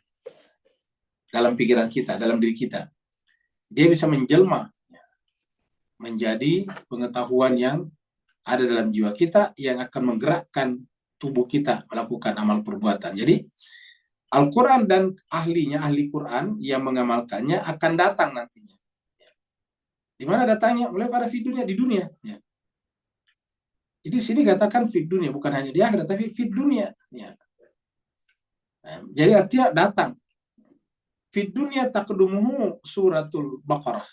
dalam pikiran kita, dalam diri kita. Dia bisa menjelma menjadi pengetahuan yang ada dalam jiwa kita yang akan menggerakkan tubuh kita melakukan amal perbuatan. Jadi Al-Quran dan ahlinya, ahli Quran yang mengamalkannya akan datang nantinya. Di mana datangnya? Mulai pada dunia, di dunia. Jadi sini katakan fit dunia, bukan hanya di akhirat, tapi fit dunia. Jadi artinya datang. Fit dunia taqdumuhu suratul Baqarah.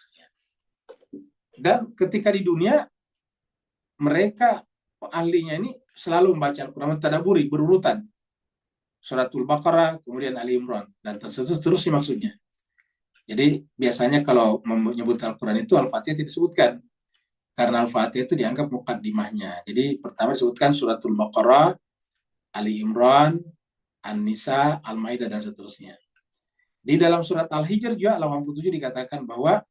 Dan ketika di dunia, mereka ahlinya ini selalu membaca Al-Quran, mentadaburi, berurutan. Suratul Baqarah, kemudian Ali Imran, dan seterusnya maksudnya. Jadi biasanya kalau menyebut Al-Quran itu Al-Fatihah tidak disebutkan. Karena Al-Fatihah itu dianggap mukaddimahnya. Jadi pertama disebutkan Suratul Baqarah, Ali Imran, An-Nisa, Al-Maidah, dan seterusnya. Di dalam surat Al-Hijr juga 87 dikatakan bahwa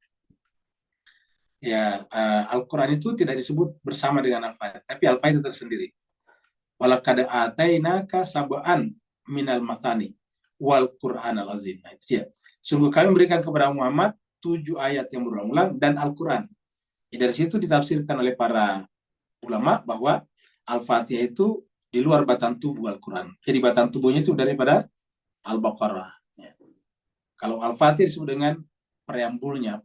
Al-Quran itu tidak disebut bersama dengan Al-Fatihah, tapi Al-Fatihah tersendiri. Walaqad atainaka sab'an minal mathani wal Qur'an al-azim. Nah, itu dia. Sungguh kami memberikan kepada Muhammad 7 ayat yang berulang-ulang dan Al-Quran. Dari situ ditafsirkan oleh para ulama bahwa Al-Fatihah itu di luar batang tubuh Al-Quran. Jadi batang tubuhnya itu daripada Al-Baqarah. Kalau Al-Fatihah disebut dengan preambulnya,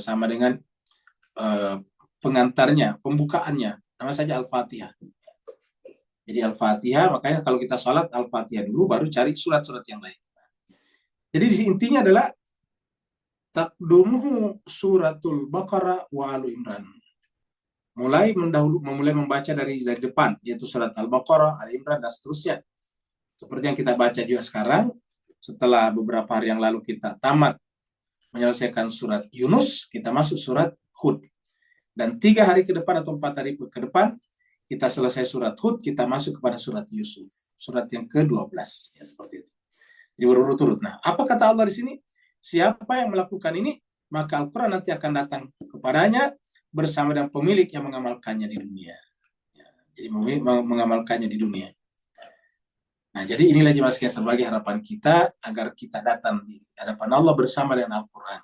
sama dengan pengantarnya, pembukaannya, nama saja Al-Fatihah. Jadi Al-Fatihah, makanya kalau kita sholat Al-Fatihah dulu, baru cari surat-surat yang lain. Jadi intinya adalah taqdumuhu suratul Baqarah wa Alu Imran. Mulai membaca dari depan, yaitu surat Al-Baqarah, Al Imran, dan seterusnya. Seperti yang kita baca juga sekarang, setelah beberapa hari yang lalu kita tamat menyelesaikan surat Yunus, kita masuk surat Hud. Dan 3 hari ke depan atau 4 hari ke depan, kita selesai surat Hud, kita masuk kepada surat Yusuf. Surat yang ke-12. Ya, seperti itu. Jadi berurut-urut. Nah, apa kata Allah di sini? Siapa yang melakukan ini, maka Al-Quran nanti akan datang kepadanya bersama dengan pemilik yang mengamalkannya di dunia. Ya, jadi mengamalkannya di dunia. Nah, jadi inilah jemaah sekalian sebagai harapan kita agar kita datang di hadapan Allah bersama dengan Al-Quran.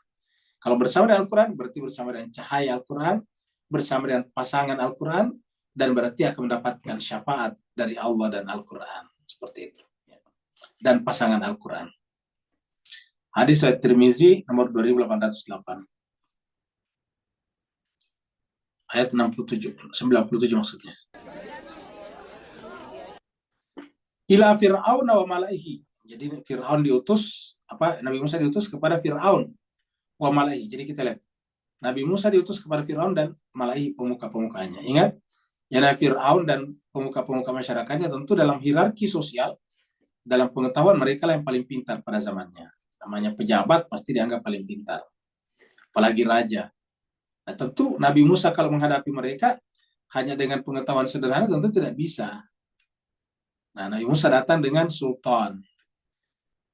Kalau bersama dengan Al-Quran, berarti bersama dengan cahaya Al-Quran, bersama dengan pasangan Al-Quran, dan berarti akan mendapatkan syafaat dari Allah dan Al-Quran. Seperti itu. Dan pasangan Al-Quran. Hadis riwayat Tirmizi nomor 2808. Ayat 97 maksudnya. Ila Fir'aun wa malaihi. Jadi Fir'aun diutus, Nabi Musa diutus kepada Fir'aun wa malaihi. Jadi kita lihat. Nabi Musa diutus kepada Fir'aun dan malaihi, pemuka-pemukanya. Ingat, ya, Fir'aun dan pemuka-pemuka masyarakatnya tentu dalam hierarki sosial, dalam pengetahuan mereka lah yang paling pintar pada zamannya. Namanya pejabat pasti dianggap paling pintar. Apalagi raja. Nah, tentu Nabi Musa kalau menghadapi mereka hanya dengan pengetahuan sederhana tentu tidak bisa. Nah, Nabi Musa datang dengan sultan.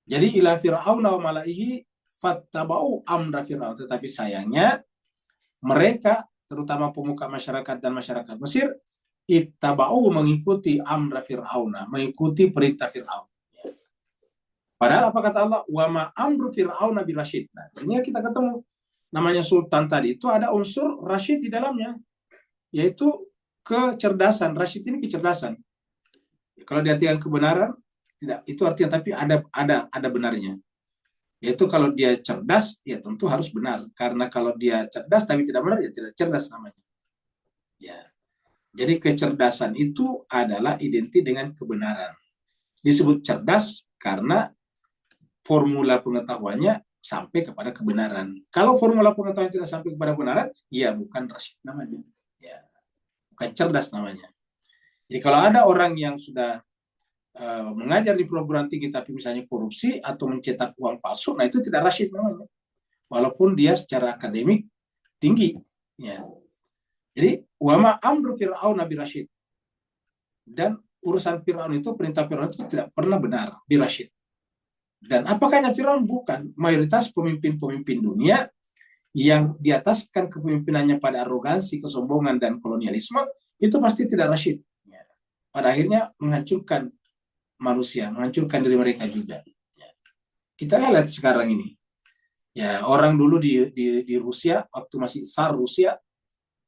Jadi ila Fir'aun wa malaihi fattaba'u amra Fir'aun. Tetapi sayangnya mereka, terutama pemuka masyarakat dan masyarakat Mesir, ittaba'u mengikuti amra Fir'auna, mengikuti perintah Fir'aun. Padahal apa kata Allah? Wa ma amru Fir'auna birasyid. Nah, sehingga kita ketemu namanya sultan tadi itu ada unsur rasyid di dalamnya, yaitu kecerdasan. Rasyid ini kecerdasan. Kalau diartikan kebenaran, tidak itu artinya, tapi ada benarnya. Yaitu kalau dia cerdas, ya tentu harus benar. Karena kalau dia cerdas tapi tidak benar, ya tidak cerdas namanya. Ya. Jadi kecerdasan itu adalah identik dengan kebenaran. Disebut cerdas karena formula pengetahuannya sampai kepada kebenaran. Kalau formula pengetahuan tidak sampai kepada kebenaran, ya bukan rasyid namanya. Ya, bukan cerdas namanya. Jadi kalau ada orang yang sudah mengajar di perguruan tinggi tapi misalnya korupsi atau mencetak uang palsu, nah itu tidak rasyid namanya. Walaupun dia secara akademik tinggi. Ya. Jadi wama amru Fir'aun nabi rasyid. Dan urusan Fir'aun itu, perintah Fir'aun itu tidak pernah benar, birasyid. Dan apakah hanya Fir'aun? Bukan. Mayoritas pemimpin-pemimpin dunia yang di ataskan kepemimpinannya pada arogansi, kesombongan, dan kolonialisme, itu pasti tidak rasyid. Pada akhirnya menghancurkan manusia, menghancurkan diri mereka juga. Kita lihat sekarang ini. Ya, orang dulu di Rusia, waktu masih Tsar Rusia,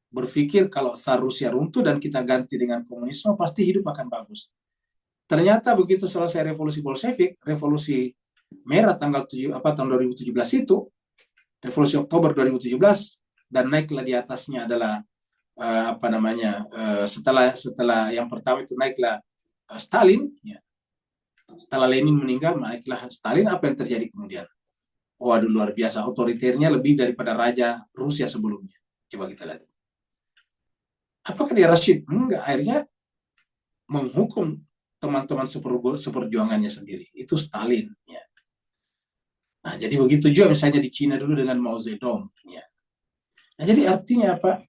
berpikir kalau Tsar Rusia runtuh dan kita ganti dengan komunisme, pasti hidup akan bagus. Ternyata begitu selesai revolusi Bolshevik, revolusi Merah tahun 2017 itu, revolusi Oktober 2017, dan naiklah di atasnya adalah setelah yang pertama itu naiklah Stalin, ya. Setelah Lenin meninggal, naiklah Stalin. Apa yang terjadi kemudian? Waduh, luar biasa, otoriternya lebih daripada raja Rusia sebelumnya. Coba kita lihat. Apakah dia rasyid? Enggak, akhirnya menghukum teman-teman seperjuangannya sendiri. Itu Stalin, ya. Nah, jadi begitu juga misalnya di Cina dulu dengan Mao Zedong. Ya. Nah, jadi artinya apa?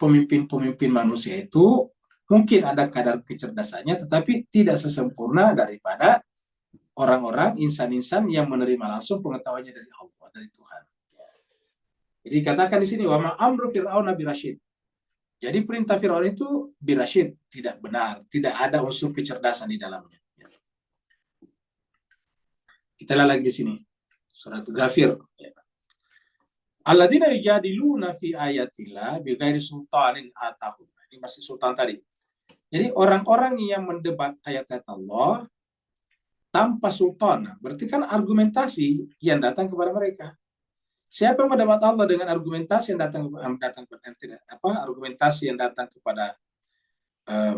Pemimpin-pemimpin manusia itu mungkin ada kadar kecerdasannya, tetapi tidak sesempurna daripada orang-orang, insan-insan yang menerima langsung pengetahuannya dari Allah, dari Tuhan. Ya. Jadi katakan di sini, wa ma amru Fir'aun birasyid. Jadi perintah Fir'aun itu birasyid, tidak benar, tidak ada unsur kecerdasan di dalamnya. Ya. Kita lihat lagi di sini. Surat Ghafir. Alladzina yujadiluna fi ayatillah bighairi sultanin atahum. Ini masih sultan tadi. Jadi orang-orang yang mendebat ayat-ayat Allah tanpa sultan, berarti kan argumentasi yang datang kepada mereka. Siapa yang mendebat Allah dengan argumentasi yang datang argumentasi yang datang kepada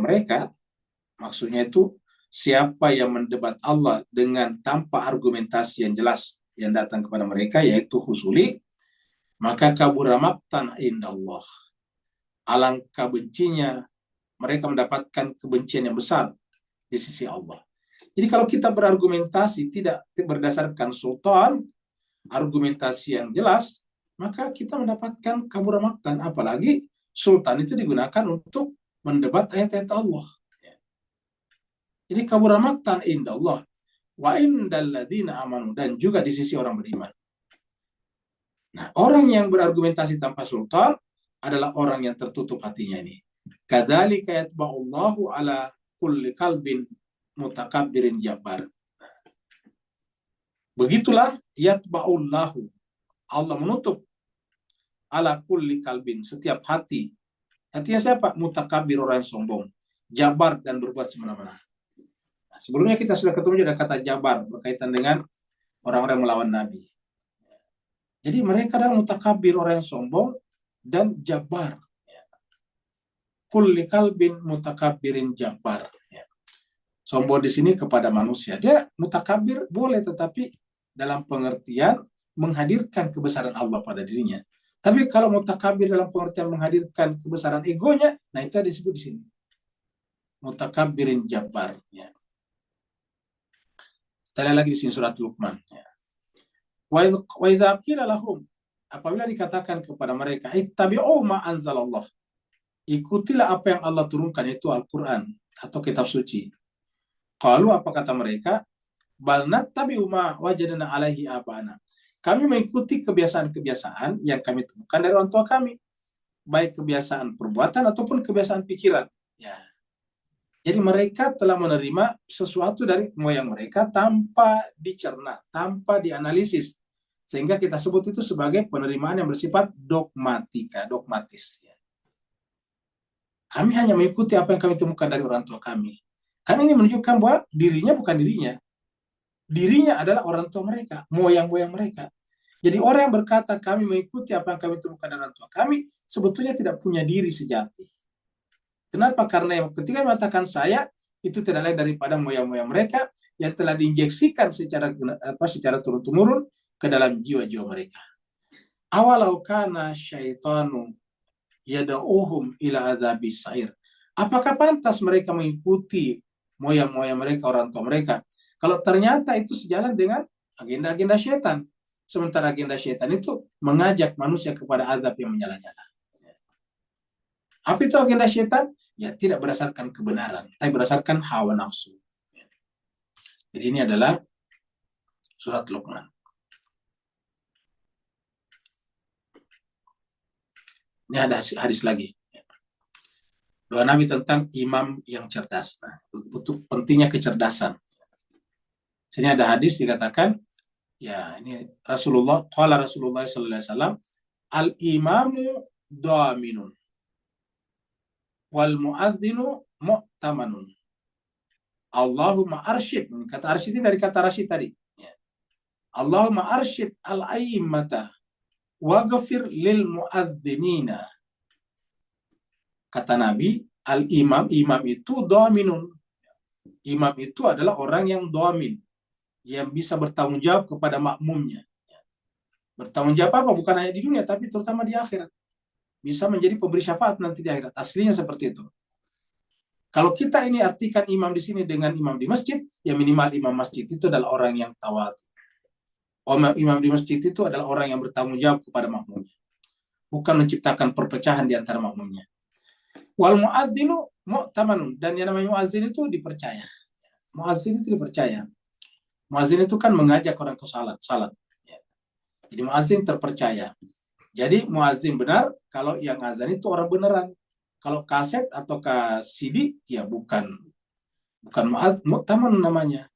mereka, maksudnya itu siapa yang mendebat Allah dengan tanpa argumentasi yang jelas yang datang kepada mereka, yaitu husuli, maka kabura maqtan indallah. Alangkah bencinya mereka mendapatkan kebencian yang besar di sisi Allah. Jadi kalau kita berargumentasi tidak berdasarkan sultan, argumentasi yang jelas, maka kita mendapatkan kabura maqtan. Apalagi sultan itu digunakan untuk mendebat ayat-ayat Allah. Jadi kabura maqtan indallah wa indal ladzina amanu, dan juga di sisi orang beriman. Nah, orang yang berargumentasi tanpa sultan adalah orang yang tertutup hatinya ini. Kadzalika yatba'ullahu ala kulli qalbin mutakabbirin jabbar. Begitulah yatba'ullahu, Allah menutup ala kulli qalbin, setiap hati. Hatinya siapa? Mutakabbir, orang yang sombong, jabar dan berbuat semena-mena. Nah, sebelumnya kita sudah ketemu ada kata jabar berkaitan dengan orang-orang melawan Nabi. Jadi mereka adalah mutakabir, orang yang sombong, dan jabar. Kulli kalbin mutakabirin jabar. Sombong di sini kepada manusia. Dia mutakabir boleh, tetapi dalam pengertian menghadirkan kebesaran Allah pada dirinya. Tapi kalau mutakabir dalam pengertian menghadirkan kebesaran egonya, nah itu disebut di sini. Mutakabirin jabar. Kita lihat lagi di sini surat Luqman. Wa idza qila lahum, apabila dikatakan kepada mereka, ittabi'u ma anzalallah, ikutilah apa yang Allah turunkan, itu Al-Qur'an atau kitab suci. Qalu, apa kata mereka? Bal nattabi'u ma wajadna alaihi abana. Kami mengikuti kebiasaan-kebiasaan yang kami temukan dari orang tua kami, baik kebiasaan perbuatan ataupun kebiasaan pikiran. Ya. Jadi mereka telah menerima sesuatu dari moyang mereka tanpa dicerna, tanpa dianalisis. Sehingga kita sebut itu sebagai penerimaan yang bersifat dogmatika, dogmatis. Kami hanya mengikuti apa yang kami temukan dari orang tua kami. Karena ini menunjukkan bahwa dirinya bukan dirinya. Dirinya adalah orang tua mereka, moyang-moyang mereka. Jadi orang yang berkata kami mengikuti apa yang kami temukan dari orang tua kami, sebetulnya tidak punya diri sejati. Kenapa? Karena ketika mengatakan saya, itu tidak lain daripada moyang-moyang mereka yang telah diinjeksikan secara turun-temurun ke dalam jiwa-jiwa mereka. Awalau kana syaitanu yada'uhum ila adzabis sa'ir. Apakah pantas mereka mengikuti moyang-moyang mereka, orang tua mereka, kalau ternyata itu sejalan dengan agenda-agenda syaitan? Sementara agenda syaitan itu mengajak manusia kepada azab yang menyala-nyala. Apa itu agenda syaitan? Ya tidak berdasarkan kebenaran, tapi berdasarkan hawa nafsu. Jadi ini adalah surat Luqman. Ini ada hadis lagi. Doa Nabi tentang imam yang cerdas. Nah, untuk pentingnya kecerdasan. Sini ada hadis dikatakan, ya ini qala Rasulullah sallallahu alaihi wasallam, al-imamu dhaminun wal muadzinu mu'tamanun. Allahumma arsyid. Kata arsyid ini dari kata rasyid tadi. Ya. Allahumma arsyid al-a'immata waghfir lil muadzinina. Kata Nabi, imam itu dhaminun. Imam itu adalah orang yang dhamin, yang bisa bertanggung jawab kepada makmumnya. Bertanggung jawab apa? Bukan hanya di dunia, tapi terutama di akhirat. Bisa menjadi pemberi syafaat nanti di akhirat. Aslinya seperti itu. Kalau kita ini artikan imam di sini dengan imam di masjid, ya minimal imam masjid itu adalah orang yang tawadu. Imam di masjid itu adalah orang yang bertanggung jawab kepada makmumnya. Bukan menciptakan perpecahan di antara makmumnya. Wal muadzinu mu'tamanun, dan yang namanya muadzin itu dipercaya. Muadzin itu dipercaya. Muadzin itu kan mengajak orang ke salat. Jadi muadzin terpercaya. Jadi muadzin benar kalau yang azan itu orang beneran. Kalau kaset atau CD ya bukan mu'taman namanya.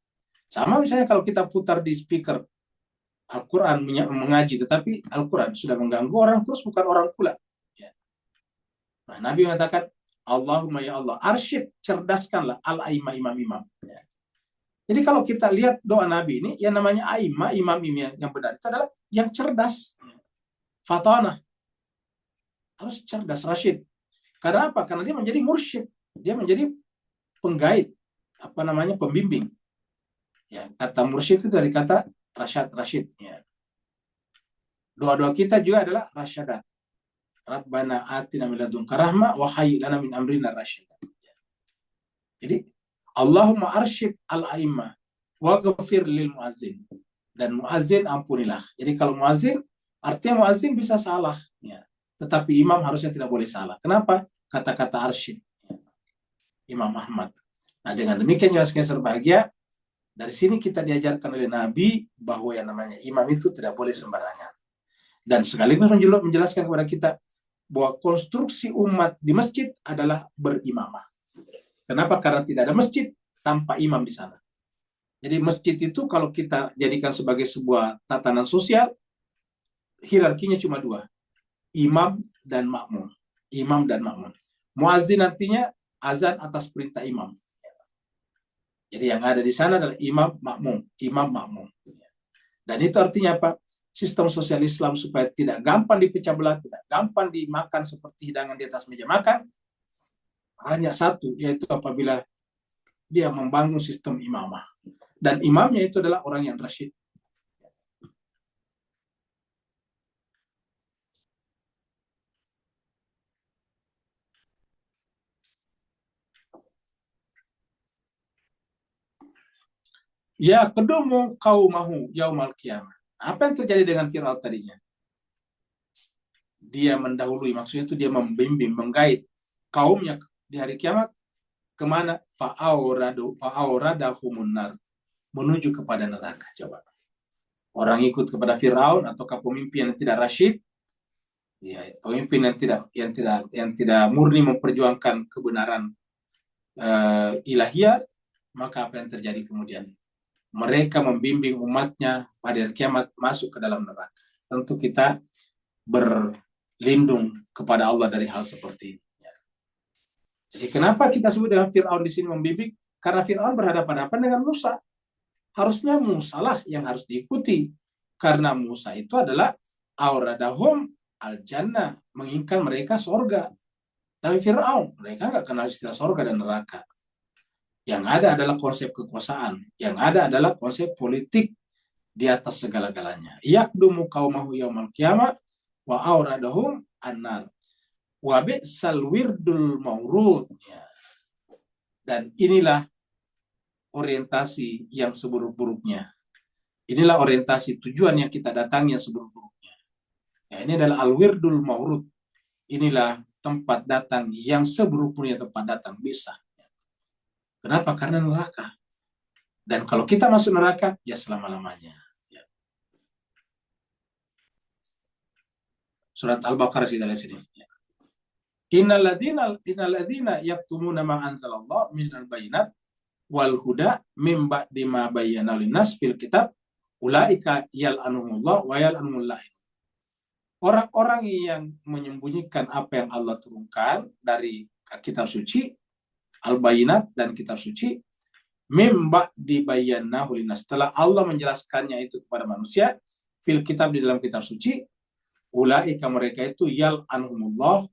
Sama misalnya kalau kita putar di speaker Al-Quran mengaji, tetapi Al-Quran sudah mengganggu orang terus, bukan orang pula. Nah, Nabi mengatakan, Allahumma ya Allah, arsyid, cerdaskanlah al-aimah, imam-imam. Ya. Jadi kalau kita lihat doa Nabi ini, yang namanya aimah, imam-imam yang benar, itu adalah yang cerdas. Fatanah. Harus cerdas, rasyid. Karena apa? Karena dia menjadi mursyid. Dia menjadi penggait, pembimbing. Ya, kata mursyid itu dari kata rasyid. Ya. Doa-doa kita juga adalah rasyadat. Rabbana atina min ladunka rahmah wa hayyi lana min amrina rasyada. Jadi Allahumma arsyid al-a'immah wa ghafir lil muazzin. Dan muazzin ampunilah. Jadi kalau muazzin, artinya muazzin bisa salah. Ya. Tetapi imam harusnya tidak boleh salah. Kenapa? Kata-kata arsyid. Ya. Imam Ahmad. Nah dengan demikian ya sekalian berbahagia, dari sini kita diajarkan oleh Nabi bahwa yang namanya imam itu tidak boleh sembarangan. Dan sekaligus menjelaskan kepada kita bahwa konstruksi umat di masjid adalah berimamah. Kenapa? Karena tidak ada masjid tanpa imam di sana. Jadi masjid itu kalau kita jadikan sebagai sebuah tatanan sosial, hierarkinya cuma dua. Imam dan makmum. Imam dan makmum. Muazzin nantinya azan atas perintah imam. Jadi yang ada di sana adalah imam makmum. Dan itu artinya apa? Sistem sosial Islam supaya tidak gampang dipecah belah, tidak gampang dimakan seperti hidangan di atas meja makan, hanya satu, yaitu apabila dia membangun sistem imamah. Dan imamnya itu adalah orang yang rasyid. Ya kedumu qaumahu yaumal qiyamah. Apa yang terjadi dengan Fir'aun tadinya? Dia mendahului, maksudnya itu dia membimbing, menggait kaumnya di hari kiamat kemana? Fa'auradahumun nar, menuju kepada neraka. Coba. Orang ikut kepada Fir'aun ataukah pemimpin yang tidak rasyid, ya, pemimpin yang tidak murni memperjuangkan kebenaran ilahiyah, maka apa yang terjadi kemudian? Mereka membimbing umatnya pada hari kiamat masuk ke dalam neraka. Tentu kita berlindung kepada Allah dari hal seperti ini. Jadi kenapa kita sebut dengan Fir'aun di sini membimbing? Karena Fir'aun berhadapan-hadapan dengan Musa. Harusnya Musa lah yang harus diikuti. Karena Musa itu adalah auradahum al-jannah, menginginkan mereka surga. Tapi Fir'aun, mereka nggak kenal istilah surga dan neraka. Yang ada adalah konsep kekuasaan. Yang ada adalah konsep politik di atas segala-galanya. Yakdumu qaumahu yaumal qiyamah wa auradahum annar. Wa bi'sal wirdul maurud. Ya. Dan inilah orientasi yang seburuk-buruknya. Inilah orientasi tujuan yang kita datangi yang seburuk-buruknya. Ya, ini adalah al-wirdul maurud. Inilah tempat datang yang seburuk-buruknya tempat datang bisa. Kenapa? Karena neraka. Dan kalau kita masuk neraka, ya selama-lamanya. Ya. Surat Al-Baqarah kita lihat sini. Ya. Innalladzina yaktumuna ma anzalallah minal bayyinat wal huda mim ba'di ma bayyana linnas fil kitab ulaika yal'anuhumullah wa yal'anumul la'in. Orang-orang yang menyembunyikan apa yang Allah turunkan dari kitab suci, Al-Bayyinat dan kitab suci, mimba dibayyanahu linnas, setelah Allah menjelaskannya itu kepada manusia, fil kitab di dalam kitab suci, ulaika mereka itu yal'anuhumullah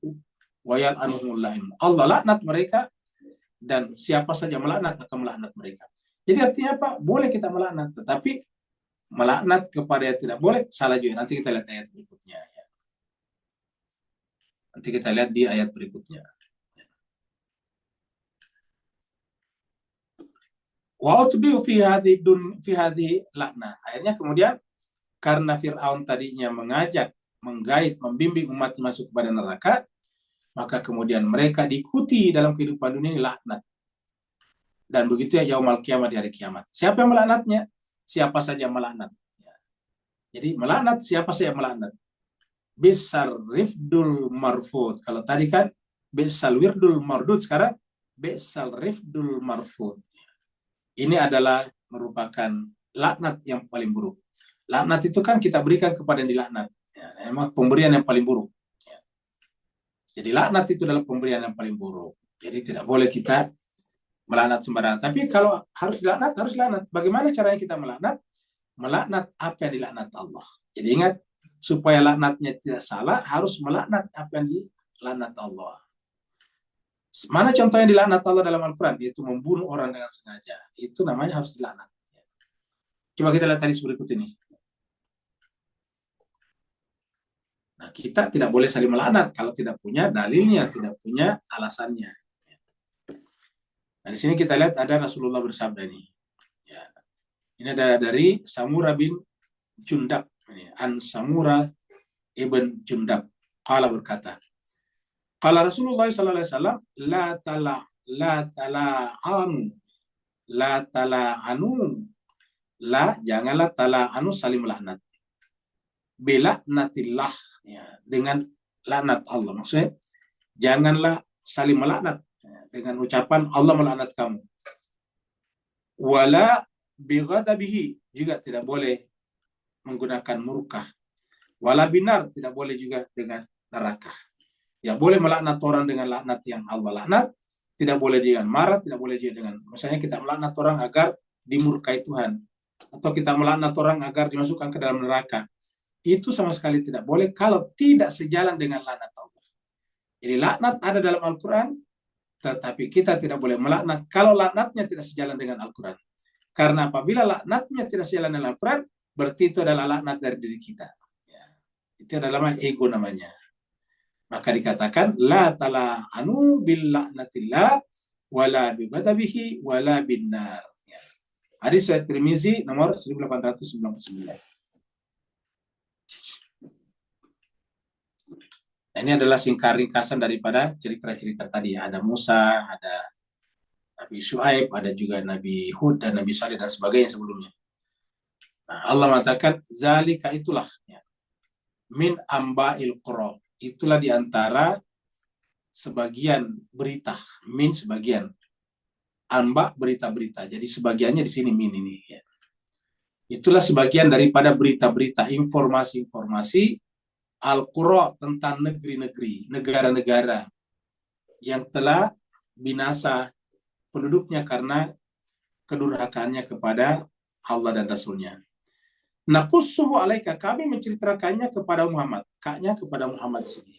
wa yal'anuhumul la'in. Allah laknat mereka dan siapa saja melaknat akan melaknat mereka. Jadi artinya apa? Boleh kita melaknat, tetapi melaknat kepada yang tidak boleh salah juga. Nanti kita lihat ayat berikutnya. Nanti kita lihat di ayat berikutnya. Wa utbi'u fi hadhihi laknah. Akhirnya kemudian karena Fir'aun tadinya mengajak, menggait, membimbing umat masuk kepada neraka, maka kemudian mereka diikuti dalam kehidupan dunia ini laknat. Dan begitu ya yaumal kiamat, di hari kiamat. Siapa yang melaknatnya? Siapa saja melaknat. Jadi melaknat siapa saja melaknat. Bisar rifdul marfud. Kalau tadi kan bisal wirdul mardud, sekarang bisal rifdul marfud. Ini adalah merupakan laknat yang paling buruk. Laknat itu kan kita berikan kepada yang dilaknat. Ya, memang pemberian yang paling buruk. Ya. Jadi laknat itu adalah pemberian yang paling buruk. Jadi tidak boleh kita melaknat sembarangan. Tapi kalau harus dilaknat, harus laknat. Bagaimana caranya kita melaknat? Melaknat apa yang dilaknat Allah. Jadi ingat, supaya laknatnya tidak salah, harus melaknat apa yang dilaknat Allah. Mana contoh yang dilaknat Allah dalam Al-Quran? Yaitu membunuh orang dengan sengaja. Itu namanya harus dilaknat. Coba kita lihat hadis berikut ini. Nah, kita tidak boleh saling melaknat kalau tidak punya dalilnya, tidak punya alasannya. Nah, di sini kita lihat ada Rasulullah bersabda ini. Ya. Ini ada dari Samura bin Jundab. An Samura ibn Jundab. Qala berkata, qala Rasulullah sallallahu alaihi wasallam, janganlah tala'anu saling melaknat. Bila'natillah, ya, dengan laknat Allah. Maksudnya janganlah saling melaknat dengan ucapan Allah melaknat kamu. Wala bighadabihi, juga tidak boleh menggunakan murkah. Wala binar, tidak boleh juga dengan neraka. Ya, boleh melaknat orang dengan laknat yang Allah laknat, tidak boleh dengan marah, tidak boleh juga dengan, misalnya kita melaknat orang agar dimurkai Tuhan, atau kita melaknat orang agar dimasukkan ke dalam neraka. Itu sama sekali tidak boleh kalau tidak sejalan dengan laknat Allah. Jadi laknat ada dalam Al-Quran, tetapi kita tidak boleh melaknat kalau laknatnya tidak sejalan dengan Al-Quran. Karena apabila laknatnya tidak sejalan dengan Al-Quran, berarti itu adalah laknat dari diri kita. Ya. Itu adalah ego namanya. Maka dikatakan la tala'anu bil la'natillah wala bi ghadabihi wala bin nar. Ya. Hadis riwayat Tirmizi nomor 1899. Nah, ini adalah singkat ringkasan daripada cerita-cerita tadi. Ada Musa, ada Nabi Syuaib, ada juga Nabi Hud dan Nabi Saleh dan sebagainya sebelumnya. Nah, Allah mengatakan zalika itulah, ya, min amba'il qura. Itulah diantara sebagian berita, min sebagian, amba berita-berita. Jadi sebagiannya di sini min ini. Ya. Itulah sebagian daripada berita-berita, informasi-informasi Al-Qura tentang negeri-negeri, negara-negara yang telah binasa penduduknya karena kedurhakaannya kepada Allah dan Rasulnya. Naqussuhu alaika, kami menceritakannya kepada Muhammad. Kaknya kepada Muhammad di sini.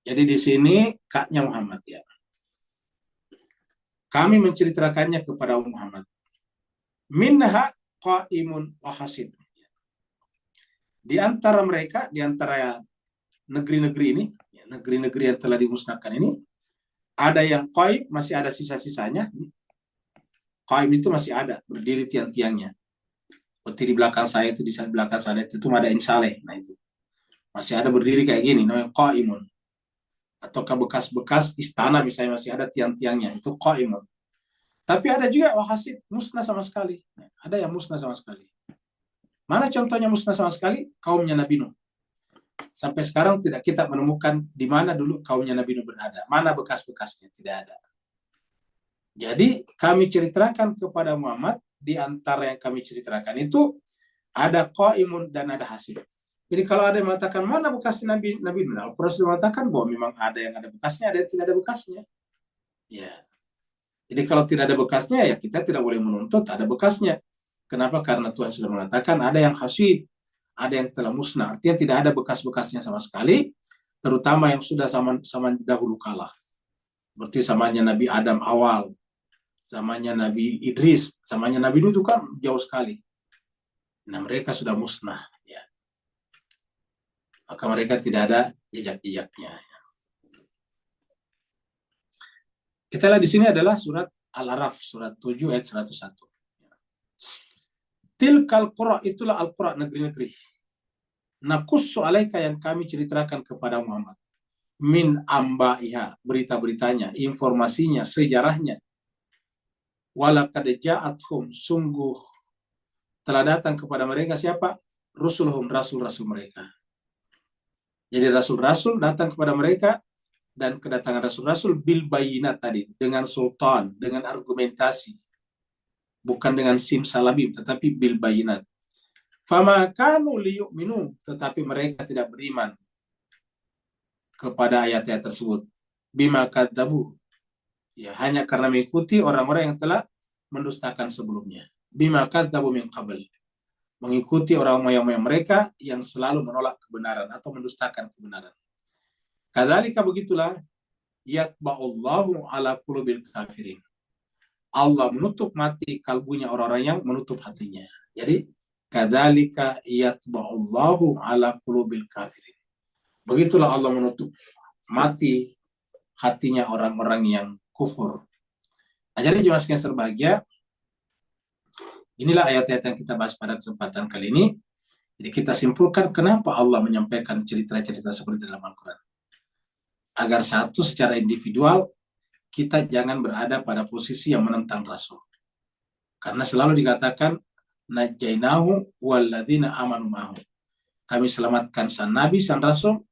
Jadi di sini kaknya Muhammad ya. Kami menceritakannya kepada Muhammad. Minha qaimun wa hasid. Di antara mereka, di antara negeri-negeri ini, negeri-negeri yang telah dimusnahkan ini, ada yang qaim, masih ada sisa-sisanya. Qaim itu masih ada, berdiri tiang-tiangnya. Seperti di belakang saya itu, di belakang sana itu ada insaleh. Nah itu. Masih ada berdiri kayak gini, namanya qaimun. Ataukah bekas-bekas istana misalnya masih ada tiang-tiangnya, itu qaimun. Tapi ada juga wahasid, musnah sama sekali. Ada yang musnah sama sekali. Mana contohnya musnah sama sekali? Kaumnya Nabi Nuh. Sampai sekarang tidak kita menemukan di mana dulu kaumnya Nabi Nuh berada. Mana bekas-bekasnya? Tidak ada. Jadi kami ceritakan kepada Muhammad, di antara yang kami ceritakan itu ada qaimun dan ada hasid. Jadi kalau ada yang mengatakan mana bekas Nabi Nuh, Al-Quran sudah mengatakan bahwa memang ada yang ada bekasnya, ada yang tidak ada bekasnya. Ya. Jadi kalau tidak ada bekasnya, ya kita tidak boleh menuntut ada bekasnya. Kenapa? Karena Tuhan sudah mengatakan ada yang hasid, ada yang telah musnah. Artinya tidak ada bekas-bekasnya sama sekali, terutama yang sudah sama dahulu kala. Seperti zamannya Nabi Adam awal, zamannya Nabi Idris, zamannya Nabi Nuh itu kan jauh sekali. Nah mereka sudah musnah. Ya. Maka mereka tidak ada jejak-jejaknya. Kita lihat di sini adalah surat Al-Araf, surat 7 ayat 101. Tilkal qura, itulah Al-Qura, negeri-negeri. Naqussu alaika, yang kami ceritakan kepada Muhammad. Min ambaiha, berita-beritanya, informasinya, sejarahnya. Walaqad ja'athum, sungguh telah datang kepada mereka siapa? Rusuluhum, rasul-rasul mereka. Jadi rasul-rasul datang kepada mereka, dan kedatangan rasul-rasul bil bayinat tadi, dengan sultan, dengan argumentasi. Bukan dengan simsalabim, tetapi bil bayinat. Fama kanu liyu'minu, tetapi mereka tidak beriman kepada ayat-ayat tersebut. Bima kadzabu, ya hanya karena mengikuti orang-orang yang telah mendustakan sebelumnya. Bima kadzabu min qabl, mengikuti orang-orang mereka yang selalu menolak kebenaran atau mendustakan kebenaran. Kadzalika, begitulah, yatba'ullahu ala qulubil kafirin. Allah menutup mati kalbunya orang-orang yang menutup hatinya. Jadi kadzalika yatba'ullahu ala qulubil kafirin. Begitulah Allah menutup mati hatinya orang-orang yang kufur. Nah, jadi jemaah sekalian berbahagia, inilah ayat-ayat yang kita bahas pada kesempatan kali ini. Jadi kita simpulkan kenapa Allah menyampaikan cerita-cerita seperti dalam Al-Quran. Agar satu, secara individual, kita jangan berada pada posisi yang menentang Rasul. Karena selalu dikatakan, najainahu walladzina amanu ma'ahu. Kami selamatkan sang Nabi, sang Rasul,